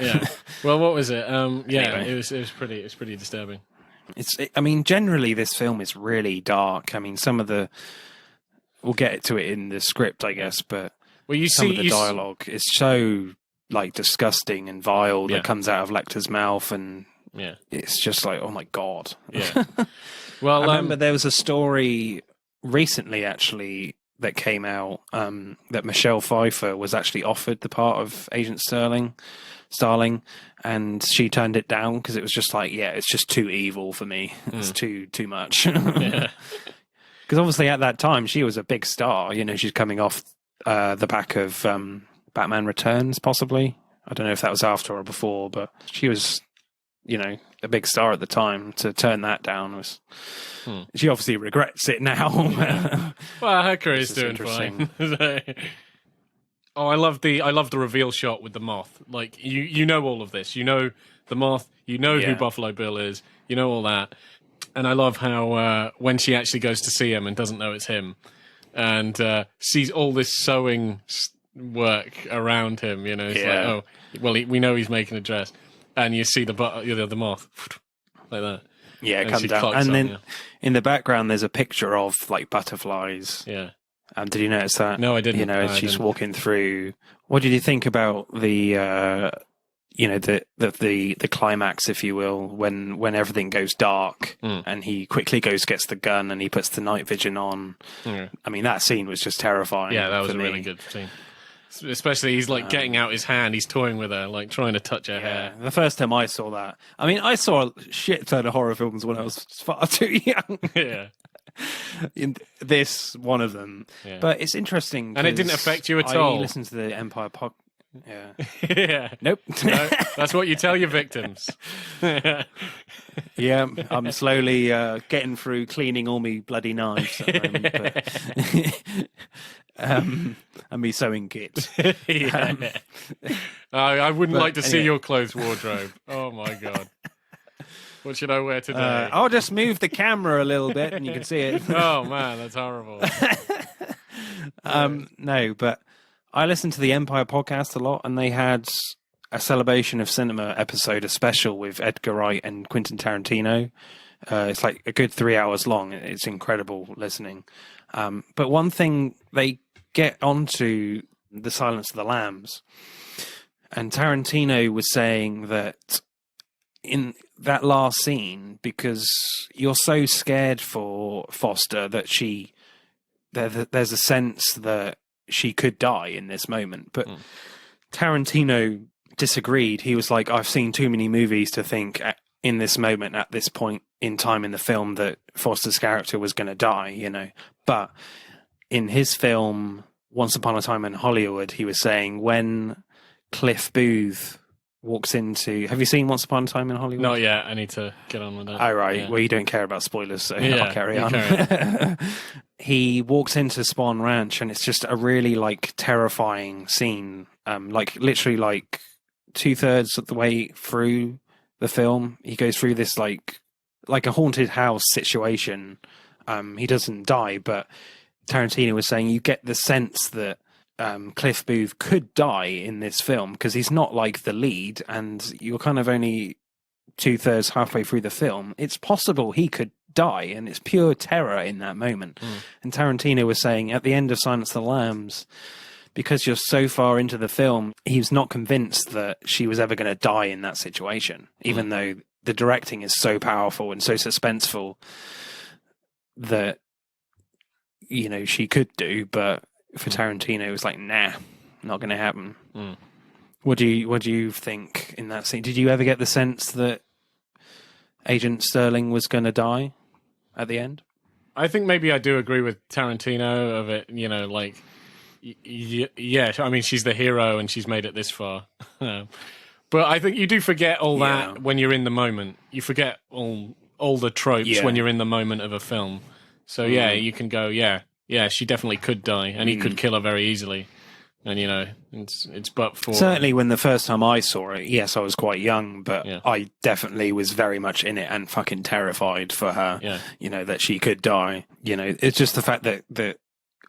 Well, what was it? Anyway. it was pretty disturbing. I mean, generally this film is really dark. I mean, we'll get to it in the script, I guess, but some of the dialogue is so like disgusting and vile that comes out of Lecter's mouth, and it's just like, oh my god. Yeah. Well, I remember there was a story recently actually that came out that Michelle Pfeiffer was actually offered the part of Agent Starling, and she turned it down because it was just like, it's just too evil for me. It's too much. Because obviously at that time she was a big star. You know, she's coming off the back of Batman Returns, possibly. I don't know if that was after or before, but she was, you know, a big star at the time. To turn that down was... She obviously regrets it now. Well, her career's doing fine. Oh, I love the reveal shot with the moth. Like, you know all of this. You know the moth. You know who Buffalo Bill is. You know all that. And I love how when she actually goes to see him and doesn't know it's him, and sees all this sewing work around him. You know, it's like, oh, well, we know he's making a dress, and you see the moth like that. Yeah, it comes down, and then in the background there's a picture of like butterflies. Yeah. Did you notice that? No, I didn't. You know, she's walking through. What did you think about the, you know, the climax, if you will, when everything goes dark and he quickly gets the gun and he puts the night vision on? I mean, that scene was just terrifying. Yeah, that was a really good scene. Especially he's like getting out his hand, he's toying with her, like trying to touch her hair. The first time I saw that, I mean, I saw a shit ton of horror films when I was far too young. Yeah. In this one of them, but it's interesting, and it didn't affect you at all. I listened to the Empire Yeah. Yeah. Nope. No, that's what you tell your victims. Yeah, I'm slowly getting through cleaning all me bloody knives at the moment, but and me sewing kit. Yeah. I wouldn't but like to see anyway. your clothes wardrobe. Oh my god. What should I wear today? I'll just move the camera a little bit and you can see it. Oh man, that's horrible. No, but I listened to the Empire podcast a lot, and they had a celebration of cinema episode, a special with Edgar Wright and Quentin Tarantino. It's like a good 3 hours long. It's incredible listening. But one thing, they get onto the Silence of the Lambs, and Tarantino was saying that in that last scene, because you're so scared for Foster that there's a sense that she could die in this moment. But Tarantino disagreed. He was like, I've seen too many movies to think in this moment, at this point in time in the film, that Foster's character was going to die, you know. But in his film, Once Upon a Time in Hollywood, he was saying when Cliff Booth walks into... Have you seen Once Upon a Time in Hollywood? Not yet. I need to get on with that. Oh, right. Yeah. Well, you don't care about spoilers, so Yeah, I'll carry you on. carry on. He walks into Spawn Ranch, and it's just a really, like, terrifying scene. Like, literally, like, 2/3 of the way through the film, he goes through this, like a haunted house situation. He doesn't die, but Tarantino was saying you get the sense that Cliff Booth could die in this film because he's not like the lead, and you're kind of only 2/3 halfway through the film. It's possible he could die, and it's pure terror in that moment. And Tarantino was saying at the end of Silence of the Lambs, because you're so far into the film, he was not convinced that she was ever going to die in that situation, even though the directing is so powerful and so suspenseful that, you know, she could do. But for Tarantino, it was like, nah, not going to happen. What do you think in that scene? Did you ever get the sense that Agent Sterling was going to die at the end? I think maybe I do agree with Tarantino of it, you know, like, yeah, I mean, she's the hero and she's made it this far. But I think you do forget all that when you're in the moment. You forget all the tropes when you're in the moment of a film. So, yeah, you can go, yeah, she definitely could die, and he could kill her very easily. And, you know, it's but for... Certainly when the first time I saw it, yes, I was quite young, but I definitely was very much in it and fucking terrified for her, you know, that she could die. You know, it's just the fact that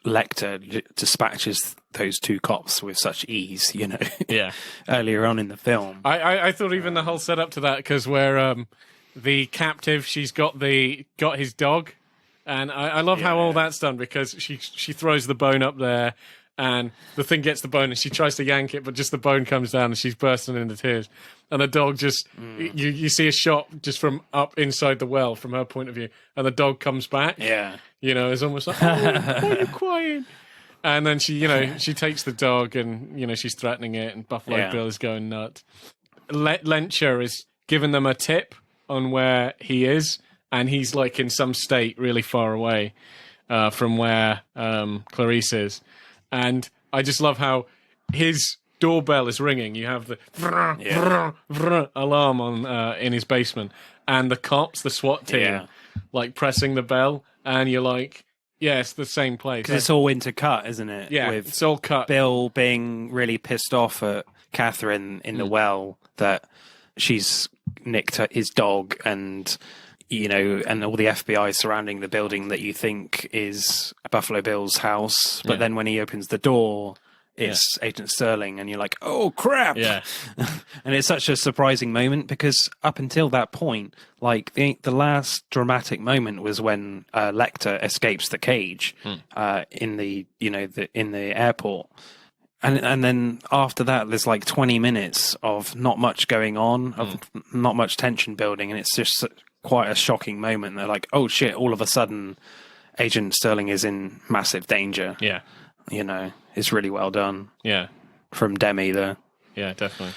Lecter dispatches those two cops with such ease, you know, earlier on in the film. I thought even the whole setup to that, because where the captive, she's got his dog, and I love how all that's done, because she throws the bone up there, and the thing gets the bone, and she tries to yank it, but just the bone comes down, and she's bursting into tears. And the dog just, you see a shot just from up inside the well, from her point of view, and the dog comes back. Yeah. You know, it's almost like, oh, why are you crying? And then she, you know, she takes the dog, and, you know, she's threatening it, and Buffalo Bill is going nuts. Lencher is giving them a tip on where he is, and he's, like, in some state really far away from where Clarice is. And I just love how his doorbell is ringing. You have the alarm on in his basement, and the cops, the SWAT team, like pressing the bell, and you're like, yeah, it's the same place. Because it's all intercut, isn't it? Yeah, with it's all cut. Bill being really pissed off at Catherine in the well that she's nicked his dog, and, you know, and all the FBI surrounding the building that you think is Buffalo Bill's house. But then when he opens the door, it's Agent Sterling, and you're like, oh, crap. Yeah. And it's such a surprising moment, because up until that point, like, the last dramatic moment was when Lecter escapes the cage in the, you know, in the airport. And then after that, there's like 20 minutes of not much going on, of not much tension building, and it's just quite a shocking moment. They're like, oh shit, all of a sudden Agent Sterling is in massive danger. Yeah. You know, it's really well done. Yeah. From Demi there. Yeah, definitely.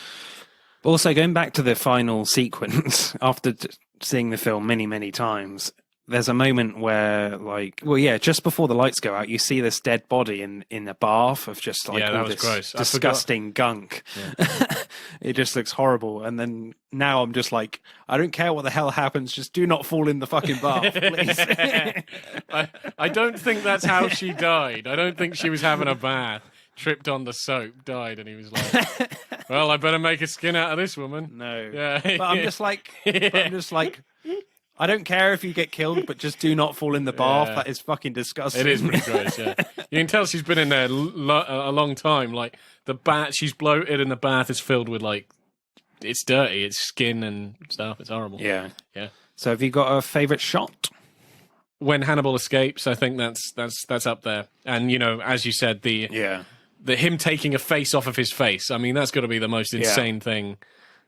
Also, going back to the final sequence, after seeing the film many, many times, there's a moment where, like, well, yeah, just before the lights go out, you see this dead body in a bath of just like all that was this gross. disgusting gunk. Yeah. It just looks horrible. And then now I'm just like, I don't care what the hell happens, just do not fall in the fucking bath, please. I don't think that's how she died. I don't think she was having a bath, tripped on the soap, died, and he was like, well, I better make a skin out of this woman. No. Yeah. But I'm just like, I don't care if you get killed, but just do not fall in the bath. Yeah. That is fucking disgusting. It is pretty gross, yeah. You can tell she's been in there a long time. Like, she's bloated and the bath is filled with, like, it's dirty. It's skin and stuff. It's horrible. Yeah. Yeah. So have you got a favourite shot? When Hannibal escapes, I think that's up there. And, you know, as you said, the him taking a face off of his face. I mean, that's got to be the most insane thing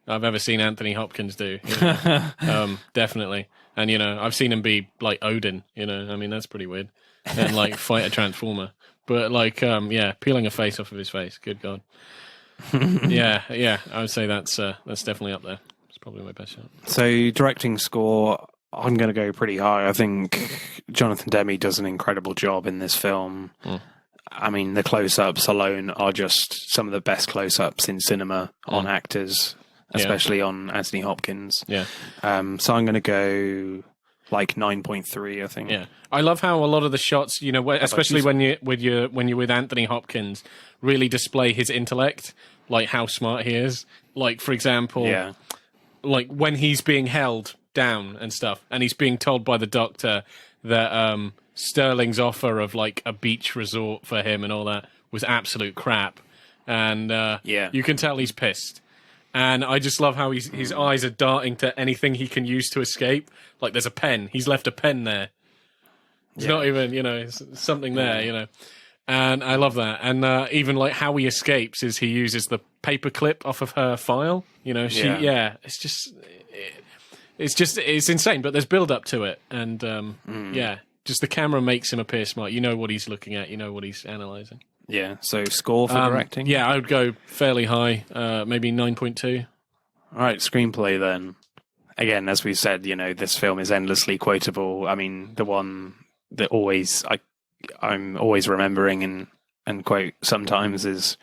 I've ever seen Anthony Hopkins do. You know? Definitely. And, you know, I've seen him be like Odin, you know, I mean, that's pretty weird. And like fight a transformer. But like, peeling a face off of his face. Good God. Yeah, I would say that's definitely up there. It's probably my best shot. So directing score, I'm going to go pretty high. I think Jonathan Demme does an incredible job in this film. I mean, the close-ups alone are just some of the best close-ups in cinema on actors, especially on Anthony Hopkins. Yeah. So I'm going to go like 9.3, I think. Yeah. I love how a lot of the shots, you know, especially when you're with Anthony Hopkins, really display his intellect, like how smart he is. Like, for example, like when he's being held down and stuff, and he's being told by the doctor that Sterling's offer of like a beach resort for him and all that was absolute crap, and you can tell he's pissed. And I just love how his eyes are darting to anything he can use to escape. Like there's a pen, he's left a pen there. It's not even, you know, it's something there, you know. And I love that. And even like how he escapes is he uses the paper clip off of her file. You know, it's insane, but there's build up to it. And just the camera makes him appear smart. You know what he's looking at, you know what he's analysing. Yeah, so score for directing? Yeah, I would go fairly high, maybe 9.2. All right, screenplay then. Again, as we said, you know, this film is endlessly quotable. I mean, the one that I'm always remembering and quote sometimes is,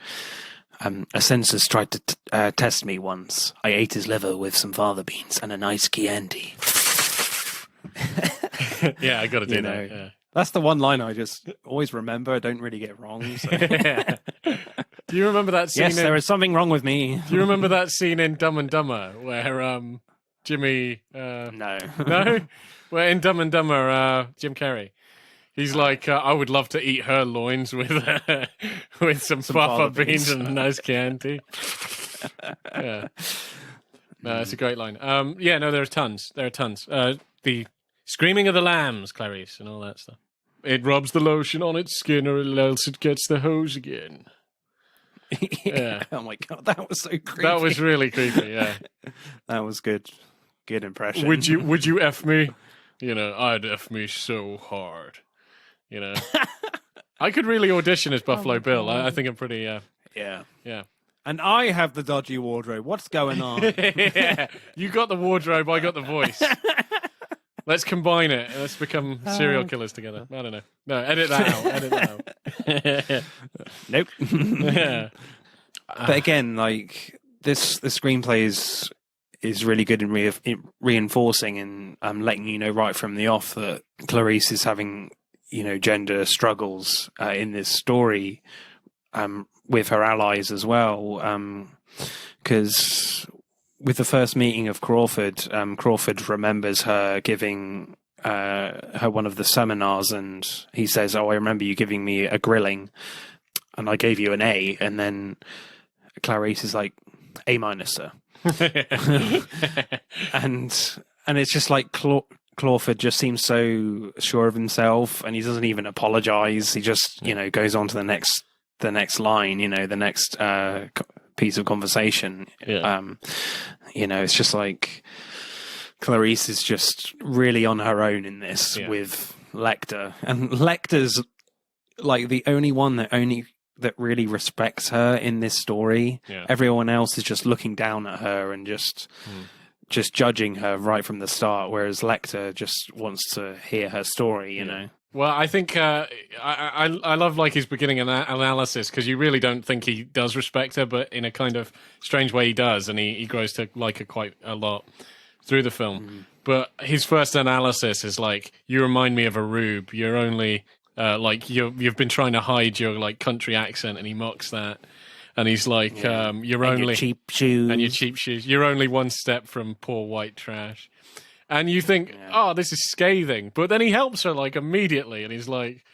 a census tried to test me once. I ate his liver with some fava beans and a nice Chianti. Yeah, I got to do that. Yeah. That's the one line I just always remember. I don't really get wrong. So. Do you remember that scene? Yes, there is something wrong with me. Do you remember that scene in Dumb and Dumber where Jimmy... No. No? Where in Dumb and Dumber, Jim Carrey, he's like, I would love to eat her loins with some fava beans and a nice Chianti. Yeah. No, it's a great line. There are tons. There are tons. The screaming of the lambs, Clarice, and all that stuff. It rubs the lotion on its skin or else it gets the hose again. Yeah. Oh my God, that was so creepy. That was really creepy, yeah. That was good. Good impression. Would you F me? You know, I'd F me so hard. You know. I could really audition as Buffalo Bill. I think I'm pretty, Yeah. Yeah. And I have the dodgy wardrobe. What's going on? Yeah. You got the wardrobe, I got the voice. Let's combine it. Let's become serial killers together. I don't know. No, edit that out. Nope. Yeah. But again, like the screenplay is really good in reinforcing and letting you know right from the off that Clarice is having, you know, gender struggles in this story with her allies as well. Because with the first meeting of Crawford, Crawford remembers her giving her one of the seminars, and he says, "Oh, I remember you giving me a grilling, and I gave you an A." And then Clarice is like, "A minus, sir." and it's just like Crawford just seems so sure of himself, and he doesn't even apologize. He just, you know, goes on to the next line, you know, the next piece of conversation. Yeah. You know, it's just like Clarice is just really on her own in this with Lecter, and Lecter's like the only one that really respects her in this story. Yeah. Everyone else is just looking down at her and just just judging her right from the start, whereas Lecter just wants to hear her story, you know. Well, I think I love like his beginning analysis, because you really don't think he does respect her, but in a kind of strange way he does, and he grows to like her quite a lot through the film. But his first analysis is like, you remind me of a rube. You're only like you've been trying to hide your like country accent, and he mocks that. And he's like, you're and only your cheap shoes. and your cheap shoes. You're only one step from poor white trash. And you think, oh, this is scathing. But then he helps her like immediately, and he's like,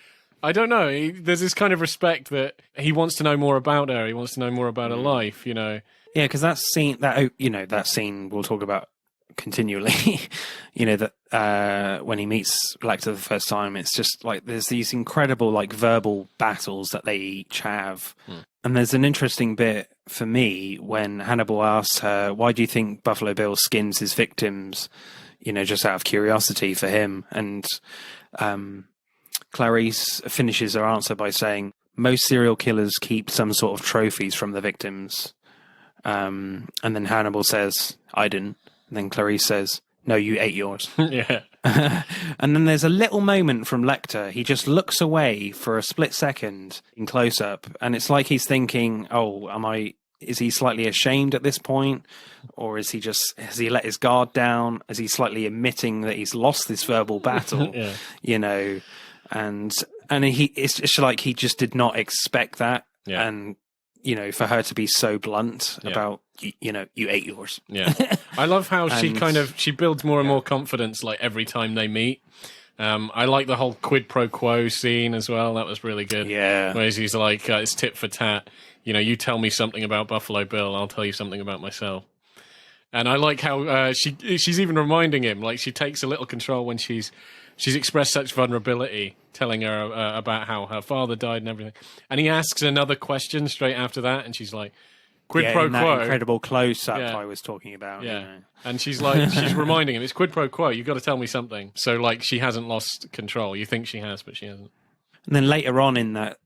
I don't know. There's this kind of respect that he wants to know more about her. He wants to know more about her life, you know. Yeah, because that scene we'll talk about continually. You know, that when he meets Lecter the first time, it's just like there's these incredible like verbal battles that they each have. And there's an interesting bit for me when Hannibal asks her, why do you think Buffalo Bill skins his victims, you know, just out of curiosity for him? And Clarice finishes her answer by saying, most serial killers keep some sort of trophies from the victims. And then Hannibal says, I didn't. And then Clarice says, no, you ate yours. Yeah. And then there's a little moment from Lecter. He just looks away for a split second in close up. And it's like he's thinking, oh, is he slightly ashamed at this point? Or has he let his guard down? Is he slightly admitting that he's lost this verbal battle? Yeah. You know, and it's like he just did not expect that. Yeah. And, you know, for her to be so blunt about, you know, you ate yours. Yeah. I love how she builds more and more confidence like every time they meet. I like the whole quid pro quo scene as well. That was really good. Yeah. Whereas he's like, it's tit for tat. You know, you tell me something about Buffalo Bill, I'll tell you something about myself. And I like how she's even reminding him, like she takes a little control when she's expressed such vulnerability, telling her about how her father died and everything. And he asks another question straight after that, and she's like, quid pro in that quo. Incredible close-up I was talking about. Yeah. You know. And she's like, she's reminding him, it's quid pro quo. You've got to tell me something. So like, she hasn't lost control. You think she has, but she hasn't. And then later on in that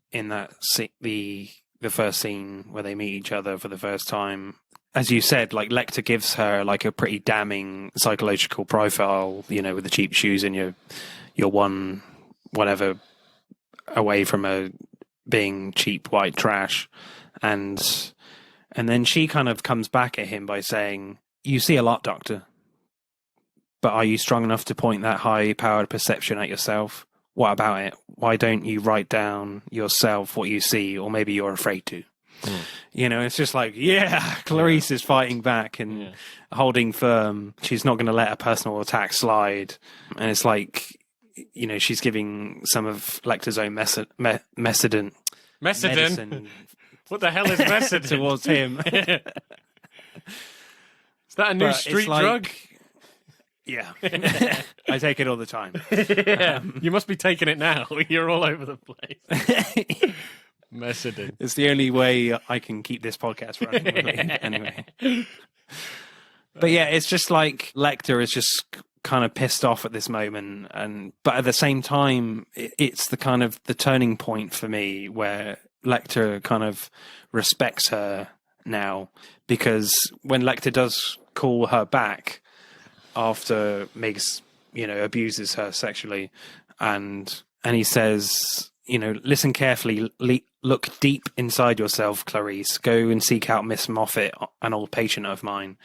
the first scene where they meet each other for the first time, as you said, like Lecter gives her like a pretty damning psychological profile, you know, with the cheap shoes and your one whatever away from being cheap white trash. And then she kind of comes back at him by saying, you see a lot, Doctor, but are you strong enough to point that high-powered perception at yourself? What about it? Why don't you write down yourself what you see, or maybe you're afraid to? You know, it's just like, Clarice is fighting back and holding firm. She's not going to let a personal attack slide. And it's like, you know, she's giving some of Lecter's own medicine. What the hell is Messedin? Towards him. Is that a new street drug? Yeah. I take it all the time. You must be taking it now. You're all over the place. Messedin. It's the only way I can keep this podcast running. Really. Anyway. But yeah, it's just like Lecter is just kind of pissed off at this moment. But at the same time, it's the kind of the turning point for me where Lecter kind of respects her now, because when Lecter does call her back after Miggs, you know, abuses her sexually, and he says, you know, listen carefully, look deep inside yourself, Clarice. Go and seek out Miss Moffat, an old patient of mine.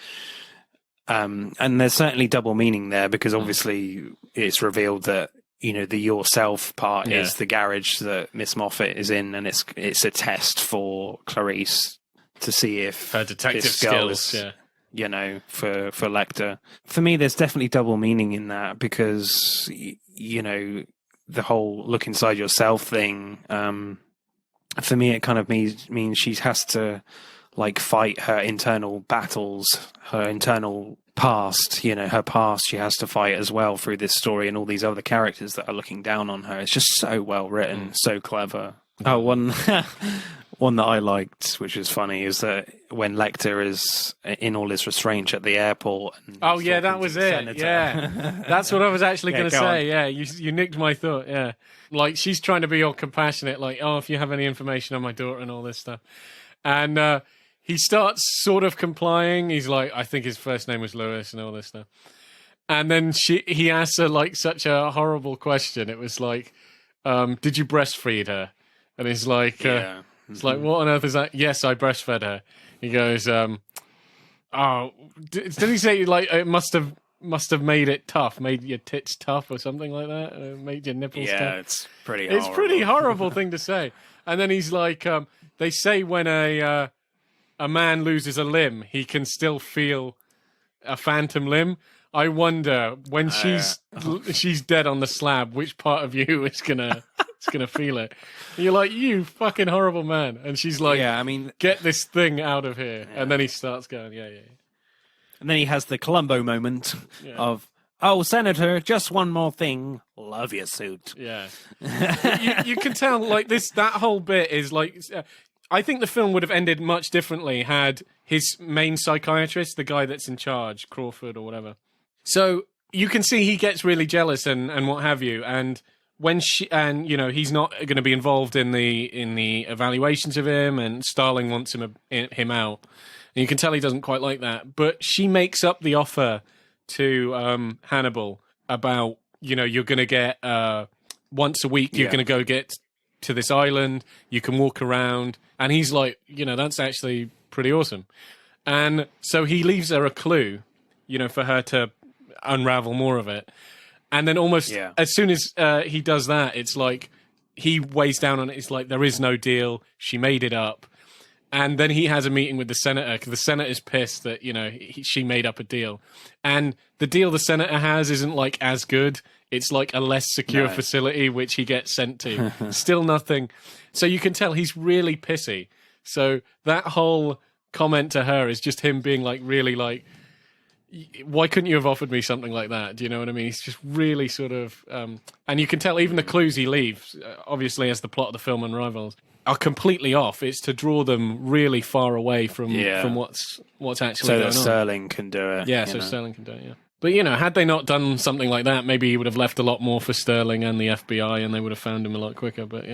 And there's certainly double meaning there, because obviously it's revealed that, you know, the yourself part is the garage that Miss Moffat is in, and it's a test for Clarice to see if her detective this girl skills, is, you know, for Lecter. For me, there's definitely double meaning in that, because, you know, the whole look inside yourself thing, for me, it kind of means she has to like fight her internal battles, her internal past, you know, her past she has to fight as well through this story and all these other characters that are looking down on her. It's just so well written, so clever. Oh, one that I liked, which is funny, is that when Lecter is in all his restraint at the airport. And that was it. Senator. Yeah, that's what I was actually going to say. On. Yeah, you nicked my thought. Yeah, like she's trying to be all compassionate, like, oh, if you have any information on my daughter and all this stuff, and he starts sort of complying. He's like, I think his first name was Lewis and all this stuff. And then he asks her like such a horrible question. It was like, did you breastfeed her? And he's like, it's like, what on earth is that? Yes, I breastfed her. He goes, did he say like it must have made it tough, made your tits tough or something like that, made your nipples tough? Yeah, it's pretty horrible. It's pretty horrible thing to say. And then he's like, they say when a man loses a limb, he can still feel a phantom limb. I wonder when she's dead on the slab, which part of you is gonna feel it. And you're like, you fucking horrible man. And she's like, yeah, I mean, get this thing out of here. Yeah. And then he starts going, yeah. And then he has the Columbo moment of, oh, Senator, just one more thing. Love your suit. Yeah. you can tell, like, that whole bit is like, I think the film would have ended much differently had his main psychiatrist, the guy that's in charge, Crawford or whatever. So you can see he gets really jealous and what have you. And when he's not going to be involved in the evaluations of him, and Starling wants him out. And you can tell he doesn't quite like that. But she makes up the offer to Hannibal about, you're going to get once a week, you're going to go get to this island, you can walk around. And he's like, that's actually pretty awesome. And so he leaves her a clue, for her to unravel more of it. And then almost as soon as he does that, it's like he weighs down on it. It's like, there is no deal. She made it up. And then he has a meeting with the senator because the senator's pissed that, she made up a deal. And the deal the senator has isn't like as good. It's like a less secure facility, which he gets sent to. Still nothing. So you can tell he's really pissy. So that whole comment to her is just him being like, really like, why couldn't you have offered me something like that? Do you know what I mean? He's just really sort of... and you can tell even the clues he leaves, obviously as the plot of the film unravels, are completely off. It's to draw them really far away from what's actually going on. So that Sterling can do it. Yeah, so Sterling can do it, yeah. But, had they not done something like that, maybe he would have left a lot more for Sterling and the FBI and they would have found him a lot quicker. But,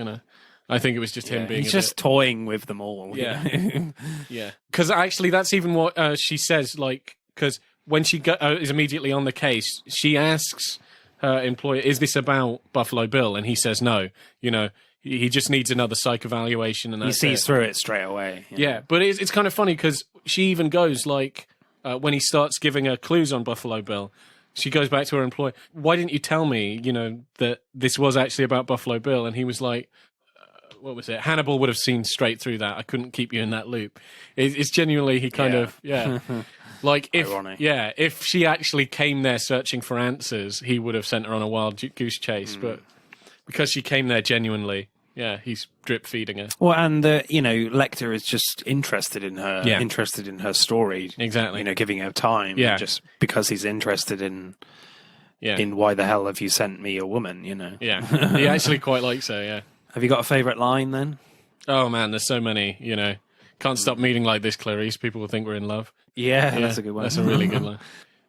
I think it was just him being... He's just toying with them all. Yeah. Yeah. Because actually that's even what she says, like... Because... when she is immediately on the case, she asks her employer, is this about Buffalo Bill? And he says no. He just needs another psych evaluation. And he sees through it straight away. Yeah, but it's kind of funny because she even goes, like, when he starts giving her clues on Buffalo Bill, she goes back to her employer, why didn't you tell me, that this was actually about Buffalo Bill? And he was like, what was it? Hannibal would have seen straight through that. I couldn't keep you in that loop. It's genuinely, he kind of, like, if she actually came there searching for answers, he would have sent her on a wild goose chase. But because she came there genuinely, he's drip feeding her. Well, and Lecter is just interested in her story. Exactly. Giving her time. Yeah. Just because he's interested in why the hell have you sent me a woman? Yeah. He actually quite likes her. Yeah. Have you got a favourite line then? Oh man, there's so many. Can't stop meeting like this, Clarice. People will think we're in love. Yeah, that's a good one. That's a really good line.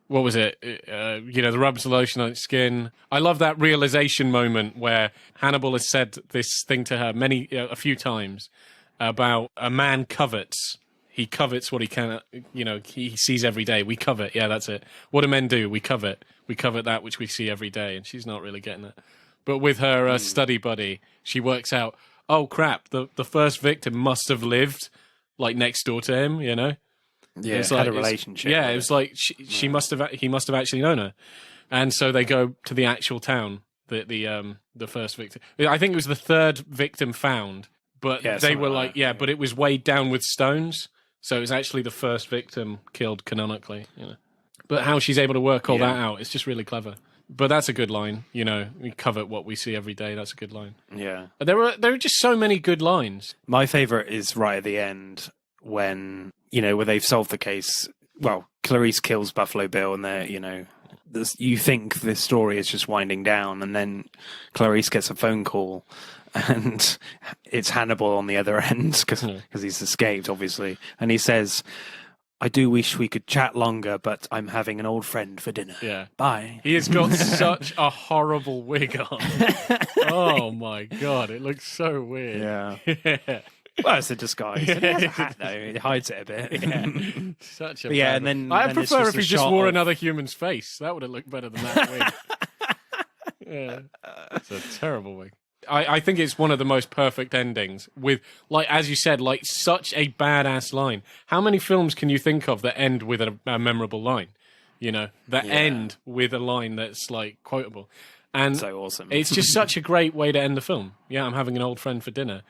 What was it? The rubs the lotion on its skin. I love that realization moment where Hannibal has said this thing to her a few times about a man covets. He covets what he can, he sees every day. We covet. Yeah, that's it. What do men do? We covet. We covet that which we see every day. And she's not really getting it. But with her study buddy, she works out, oh crap, the first victim must have lived like next door to him, Yeah, it's had a relationship. Yeah, it was like he must have actually known her, and so they go to the actual town. The first victim, I think it was the third victim found, but they were like, but it was weighed down with stones, so it was actually the first victim killed canonically. But how she's able to work all that out, it's just really clever. But that's a good line. We covet what we see every day. That's a good line. Yeah. There are just so many good lines. My favourite is right at the end when, where they've solved the case. Well, Clarice kills Buffalo Bill and they're, you think this story is just winding down, and then Clarice gets a phone call and it's Hannibal on the other end because he's escaped, obviously. And he says, I do wish we could chat longer, but I'm having an old friend for dinner. Yeah. Bye. He has got such a horrible wig on. Oh, my God. It looks so weird. Yeah. Well, it's a disguise. It has a hat though; it hides it a bit. Yeah. Such a But yeah, bad and then I then it's prefer if a he just shot wore of- another human's face. That would have looked better than that wig. Yeah, it's a terrible wig. I think it's one of the most perfect endings with, like, as you said, like such a badass line. How many films can you think of that end with a memorable line? You know, that end with a line that's like quotable. And So awesome. it's just such a great way to end the film. Yeah, I'm having an old friend for dinner.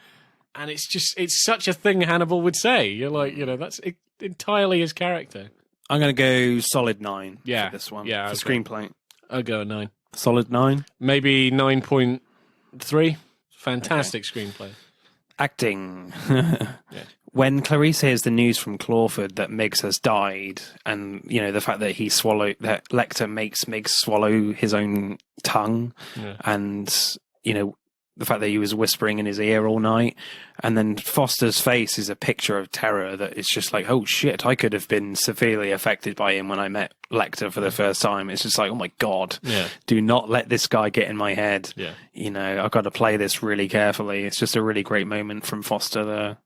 And it's such a thing Hannibal would say. You're like, you know, that's entirely his character. I'm going to go solid 9 Yeah. for this one. Yeah, For okay. screenplay. I'll go a 9. Solid 9. Maybe 9.3. Fantastic screenplay. Acting. When Clarice hears the news from Clawford that Miggs has died, and you know the fact that that Lecter makes Miggs swallow his own tongue, and you know the fact that he was whispering in his ear all night, and then Foster's face is a picture of terror that it's just like, oh shit, I could have been severely affected by him when I met Lecter for the first time. It's just like, oh my god, do not let this guy get in my head. You know, I've got to play this really carefully. It's just a really great moment from Foster there.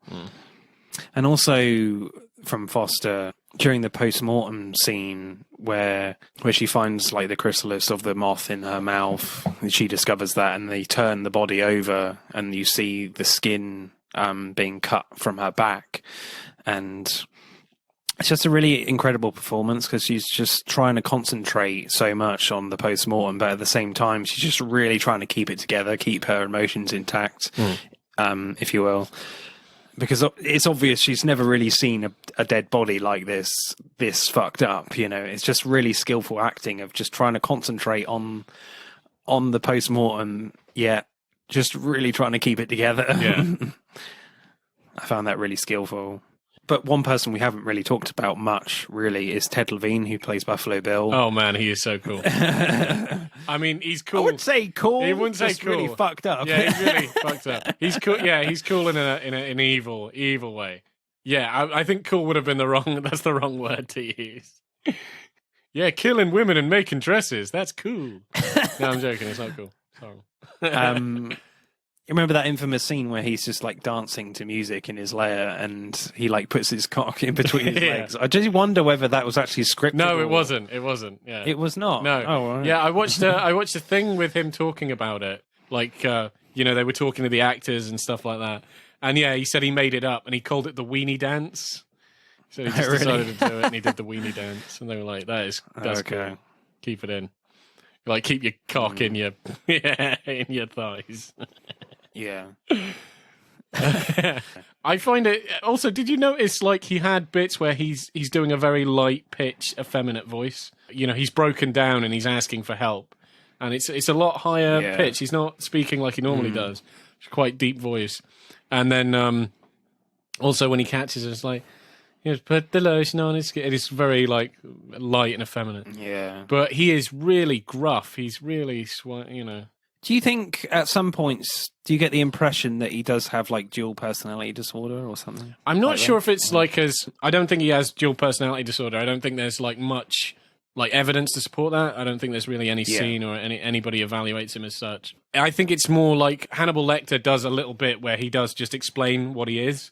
And also from Foster during the post-mortem scene where she finds like the chrysalis of the moth in her mouth, and she discovers that, and they turn the body over and you see the skin being cut from her back, and it's just a really incredible performance because she's just trying to concentrate so much on the post-mortem, but at the same time she's just really trying to keep it together, keep her emotions intact, if you will. Because it's obvious she's never really seen a dead body like this fucked up, you know. It's just really skillful acting of just trying to concentrate on the post-mortem, yet just really trying to keep it together. Yeah. I found that really skillful. But one person we haven't really talked about much, really, is Ted Levine, who plays Buffalo Bill. Oh, man, he is so cool. I mean, he's cool. I wouldn't say cool. He wouldn't say just cool. really fucked up. Yeah, he's really fucked up. He's cool. Yeah, he's cool in an evil way. Yeah, I think cool would have been that's the wrong word to use. Yeah, killing women and making dresses. That's cool. No, I'm joking. It's not cool. Sorry. You remember that infamous scene where he's just like dancing to music in his lair and he like puts his cock in between his legs? I just wonder whether that was actually scripted. No, it wasn't. It wasn't. Yeah, it was not. No. Oh, right. Yeah, I watched a thing with him talking about it. Like, you know, they were talking to the actors and stuff like that. And yeah, he said he made it up and he called it the weenie dance. So he just decided to do it and he did the weenie dance. And they were like, that's okay. Cool. Keep it in. Like, keep your cock in your thighs. Yeah. I find it also, did you notice like he had bits where he's doing a very light pitch effeminate voice? You know, he's broken down and he's asking for help. And it's a lot higher pitch. He's not speaking like he normally does. It's quite deep voice. And then also when he catches us, like, you know, put the lotion on his skin. It is very like light and effeminate. Yeah. But he is really gruff. He's really, you know. Do you think at some points, do you get the impression that he does have like dual personality disorder or something? I'm not sure if it's like I don't think he has dual personality disorder. I don't think there's like much like evidence to support that. I don't think there's really any scene or anybody evaluates him as such. I think it's more like Hannibal Lecter does a little bit where he does just explain what he is.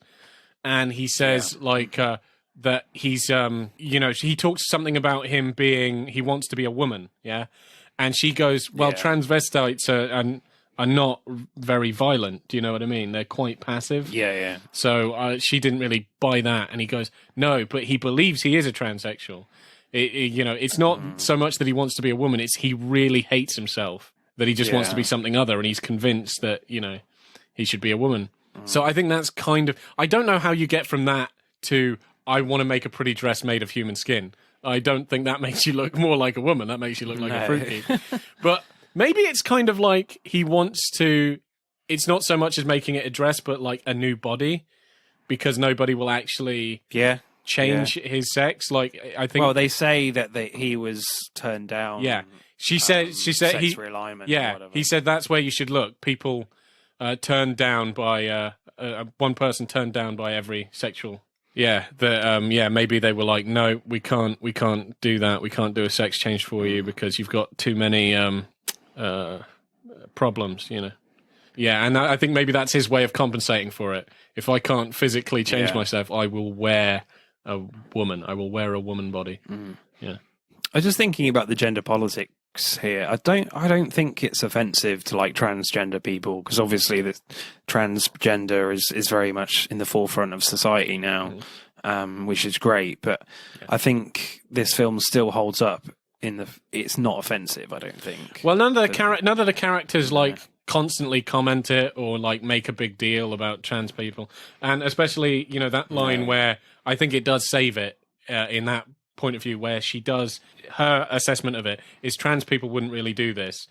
And he says like that he's, you know, he talks something about him being, he wants to be a woman. Yeah. And she goes, well, transvestites are not very violent. Do you know what I mean? They're quite passive. Yeah, yeah. So she didn't really buy that. And he goes, no, but he believes he is a transsexual. You know, it's not so much that he wants to be a woman. It's he really hates himself, that he just wants to be something other. And he's convinced that, you know, he should be a woman. So I think that's kind of, I don't know how you get from that to, I want to make a pretty dress made of human skin. I don't think that makes you look more like a woman. That makes you look like a fruitcake. But maybe it's kind of like he wants to... It's not so much as making it a dress, but like a new body, because nobody will actually change his sex. Like I think. Well, they say that he was turned down. Yeah, she said sex he realignment. Yeah, or whatever. he said that's where you should look. People turned down by one person turned down by every sexual. Yeah, maybe they were like, no, we can't do that. We can't do a sex change for you because you've got too many problems, you know. Yeah, and I think maybe that's his way of compensating for it. If I can't physically change myself, I will wear a woman. I will wear a woman body. Yeah. I was just thinking about the gender politics here. I don't think it's offensive to like transgender people, because obviously the transgender is very much in the forefront of society now, which is great. But I think this film still holds up it's not offensive, I don't think. Well, none of the characters like constantly comment it or like make a big deal about trans people, and especially that line where I think it does save it in that point of view, where her assessment of it is trans people wouldn't really do this,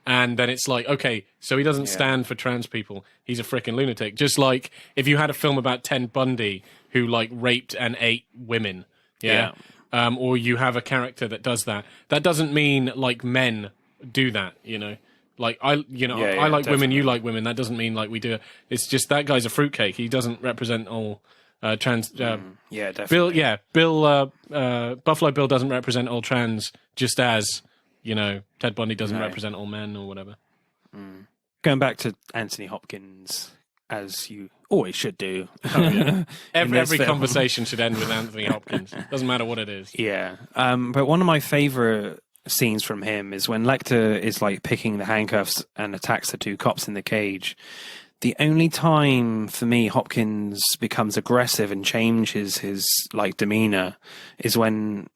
and then it's like, okay, so he doesn't stand for trans people, he's a freaking lunatic. Just like if you had a film about Ted Bundy who like raped and ate women, or you have a character that does that doesn't mean like men do that, like I like definitely. Women, you like women, that doesn't mean like we do it. It's just that guy's a fruitcake. He doesn't represent all trans. Definitely. Buffalo Bill doesn't represent all trans, just as Ted Bundy doesn't represent all men or whatever. Going back to Anthony Hopkins, as you always should do. Every conversation should end with Anthony Hopkins. Doesn't matter what it is. Yeah. But one of my favourite scenes from him is when Lecter is like picking the handcuffs and attacks the two cops in the cage. The only time for me Hopkins becomes aggressive and changes his like demeanor is when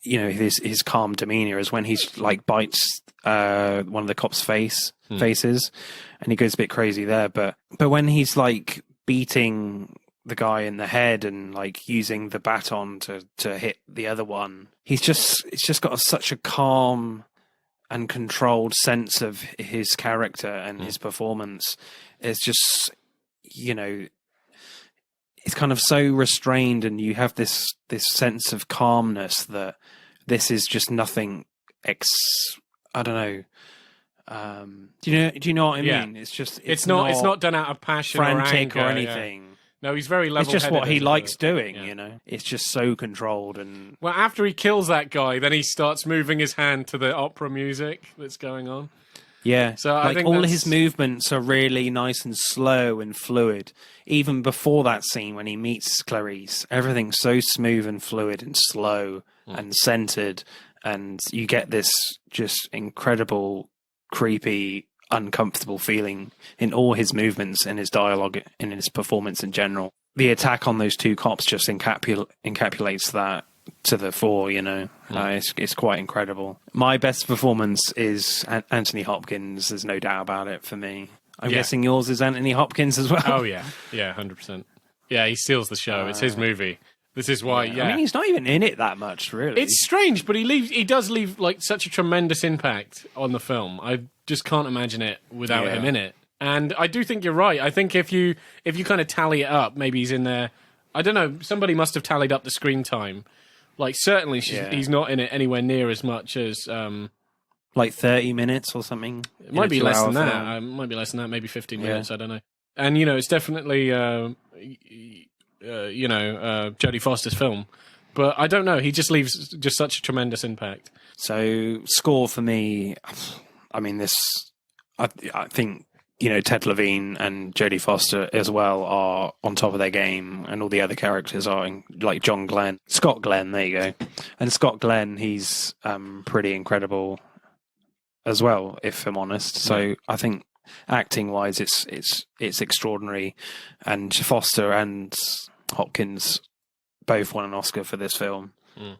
his calm demeanor is when he's like bites one of the cops' faces, and he goes a bit crazy there. But when he's like beating the guy in the head and like using the baton to hit the other one, it's just got such a calm and controlled sense of his character and his performance. It's just, it's kind of so restrained, and you have this sense of calmness that this is just nothing. I don't know. Do you know what I mean? It's just it's not done out of passion, frantic, or anger, or anything. Yeah. No, he's very level-headed. It's just what he likes doing. It's just so controlled. And well, after he kills that guy, then he starts moving his hand to the opera music that's going on. Yeah, so I think all his movements are really nice and slow and fluid. Even before that scene when he meets Clarice, everything's so smooth and fluid and slow and centered, and you get this just incredible, creepy, uncomfortable feeling in all his movements and his dialogue and his performance in general. The attack on those two cops just encapsulates that to the fore, it's quite incredible. My best performance is Anthony Hopkins. There's no doubt about it for me. I'm guessing yours is Anthony Hopkins as well. Oh yeah, 100%. Yeah, he steals the show. It's his movie. This is why. Yeah, I mean, he's not even in it that much, really. It's strange, but he does leave like such a tremendous impact on the film. I just can't imagine it without him in it. And I do think you're right. I think if you kind of tally it up, maybe he's in there. I don't know. Somebody must have tallied up the screen time. Like, certainly he's not in it anywhere near as much as... like 30 minutes or something? It might be less than that. Might be less than that, maybe 15 minutes, I don't know. And, it's definitely, Jodie Foster's film. But I don't know, he just leaves just such a tremendous impact. So, score for me, I mean, I think... Ted Levine and Jodie Foster as well are on top of their game, and all the other characters are like Scott Glenn, there you go. And Scott Glenn, he's pretty incredible as well, if I'm honest. So I think acting wise, it's extraordinary. And Foster and Hopkins both won an Oscar for this film.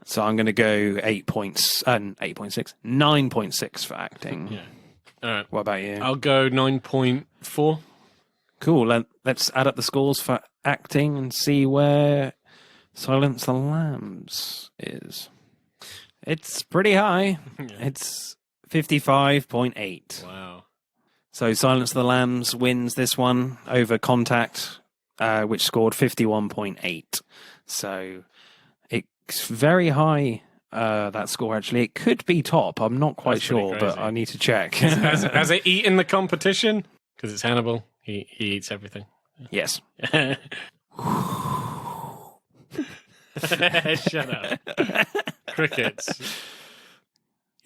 So I'm going to go 9.6 for acting. Yeah. All right. What about you? I'll go 9.4. Cool. Let's add up the scores for acting and see where Silence of the Lambs is. It's pretty high. It's 55.8. Wow. So Silence of the Lambs wins this one over Contact, which scored 51.8. So it's very high. That score, actually. It could be top. I'm not quite sure, but I need to check. Has it eaten the competition? Because it's Hannibal. He eats everything. Yes. Shut up. Crickets.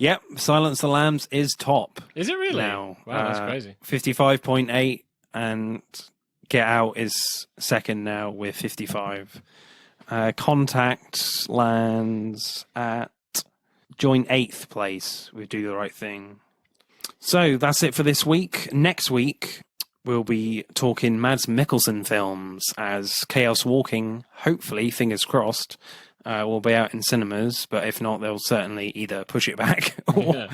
Yep, Silence of the Lambs is top. Is it really? Now, wow, that's crazy. 55.8, and Get Out is second now with 55. Contact lands at joint 8th place with Do the Right Thing. So that's it for this week. Next week, we'll be talking Mads Mikkelsen films as Chaos Walking, hopefully, fingers crossed, will be out in cinemas. But if not, they'll certainly either push it back or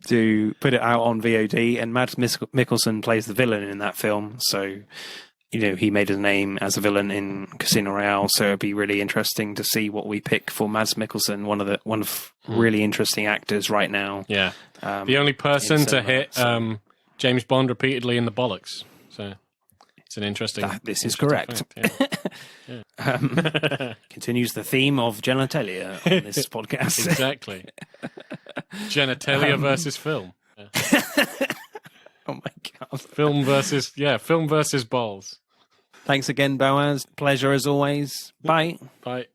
to put it out on VOD. And Mads Mikkelsen plays the villain in that film. So, you know, he made his name as a villain in Casino Royale. So it'd be really interesting to see what we pick for Mads Mikkelsen, one of really interesting actors right now. Yeah. The only person to hit James Bond repeatedly in the bollocks. So it's an interesting. This is correct. Fact, yeah. Continues the theme of genitalia on this podcast. Exactly. Genitalia versus film. Yeah. Oh my god. Film versus balls. Thanks again, Boaz. Pleasure as always. Bye. Bye.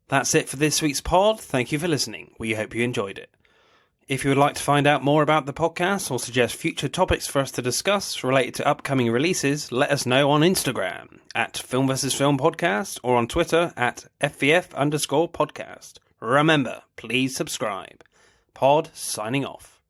That's it for this week's pod. Thank you for listening. We hope you enjoyed it. If you would like to find out more about the podcast or suggest future topics for us to discuss related to upcoming releases, let us know on Instagram at Film vs. Film Podcast or on Twitter at FVF_podcast. Remember, please subscribe. Pod signing off.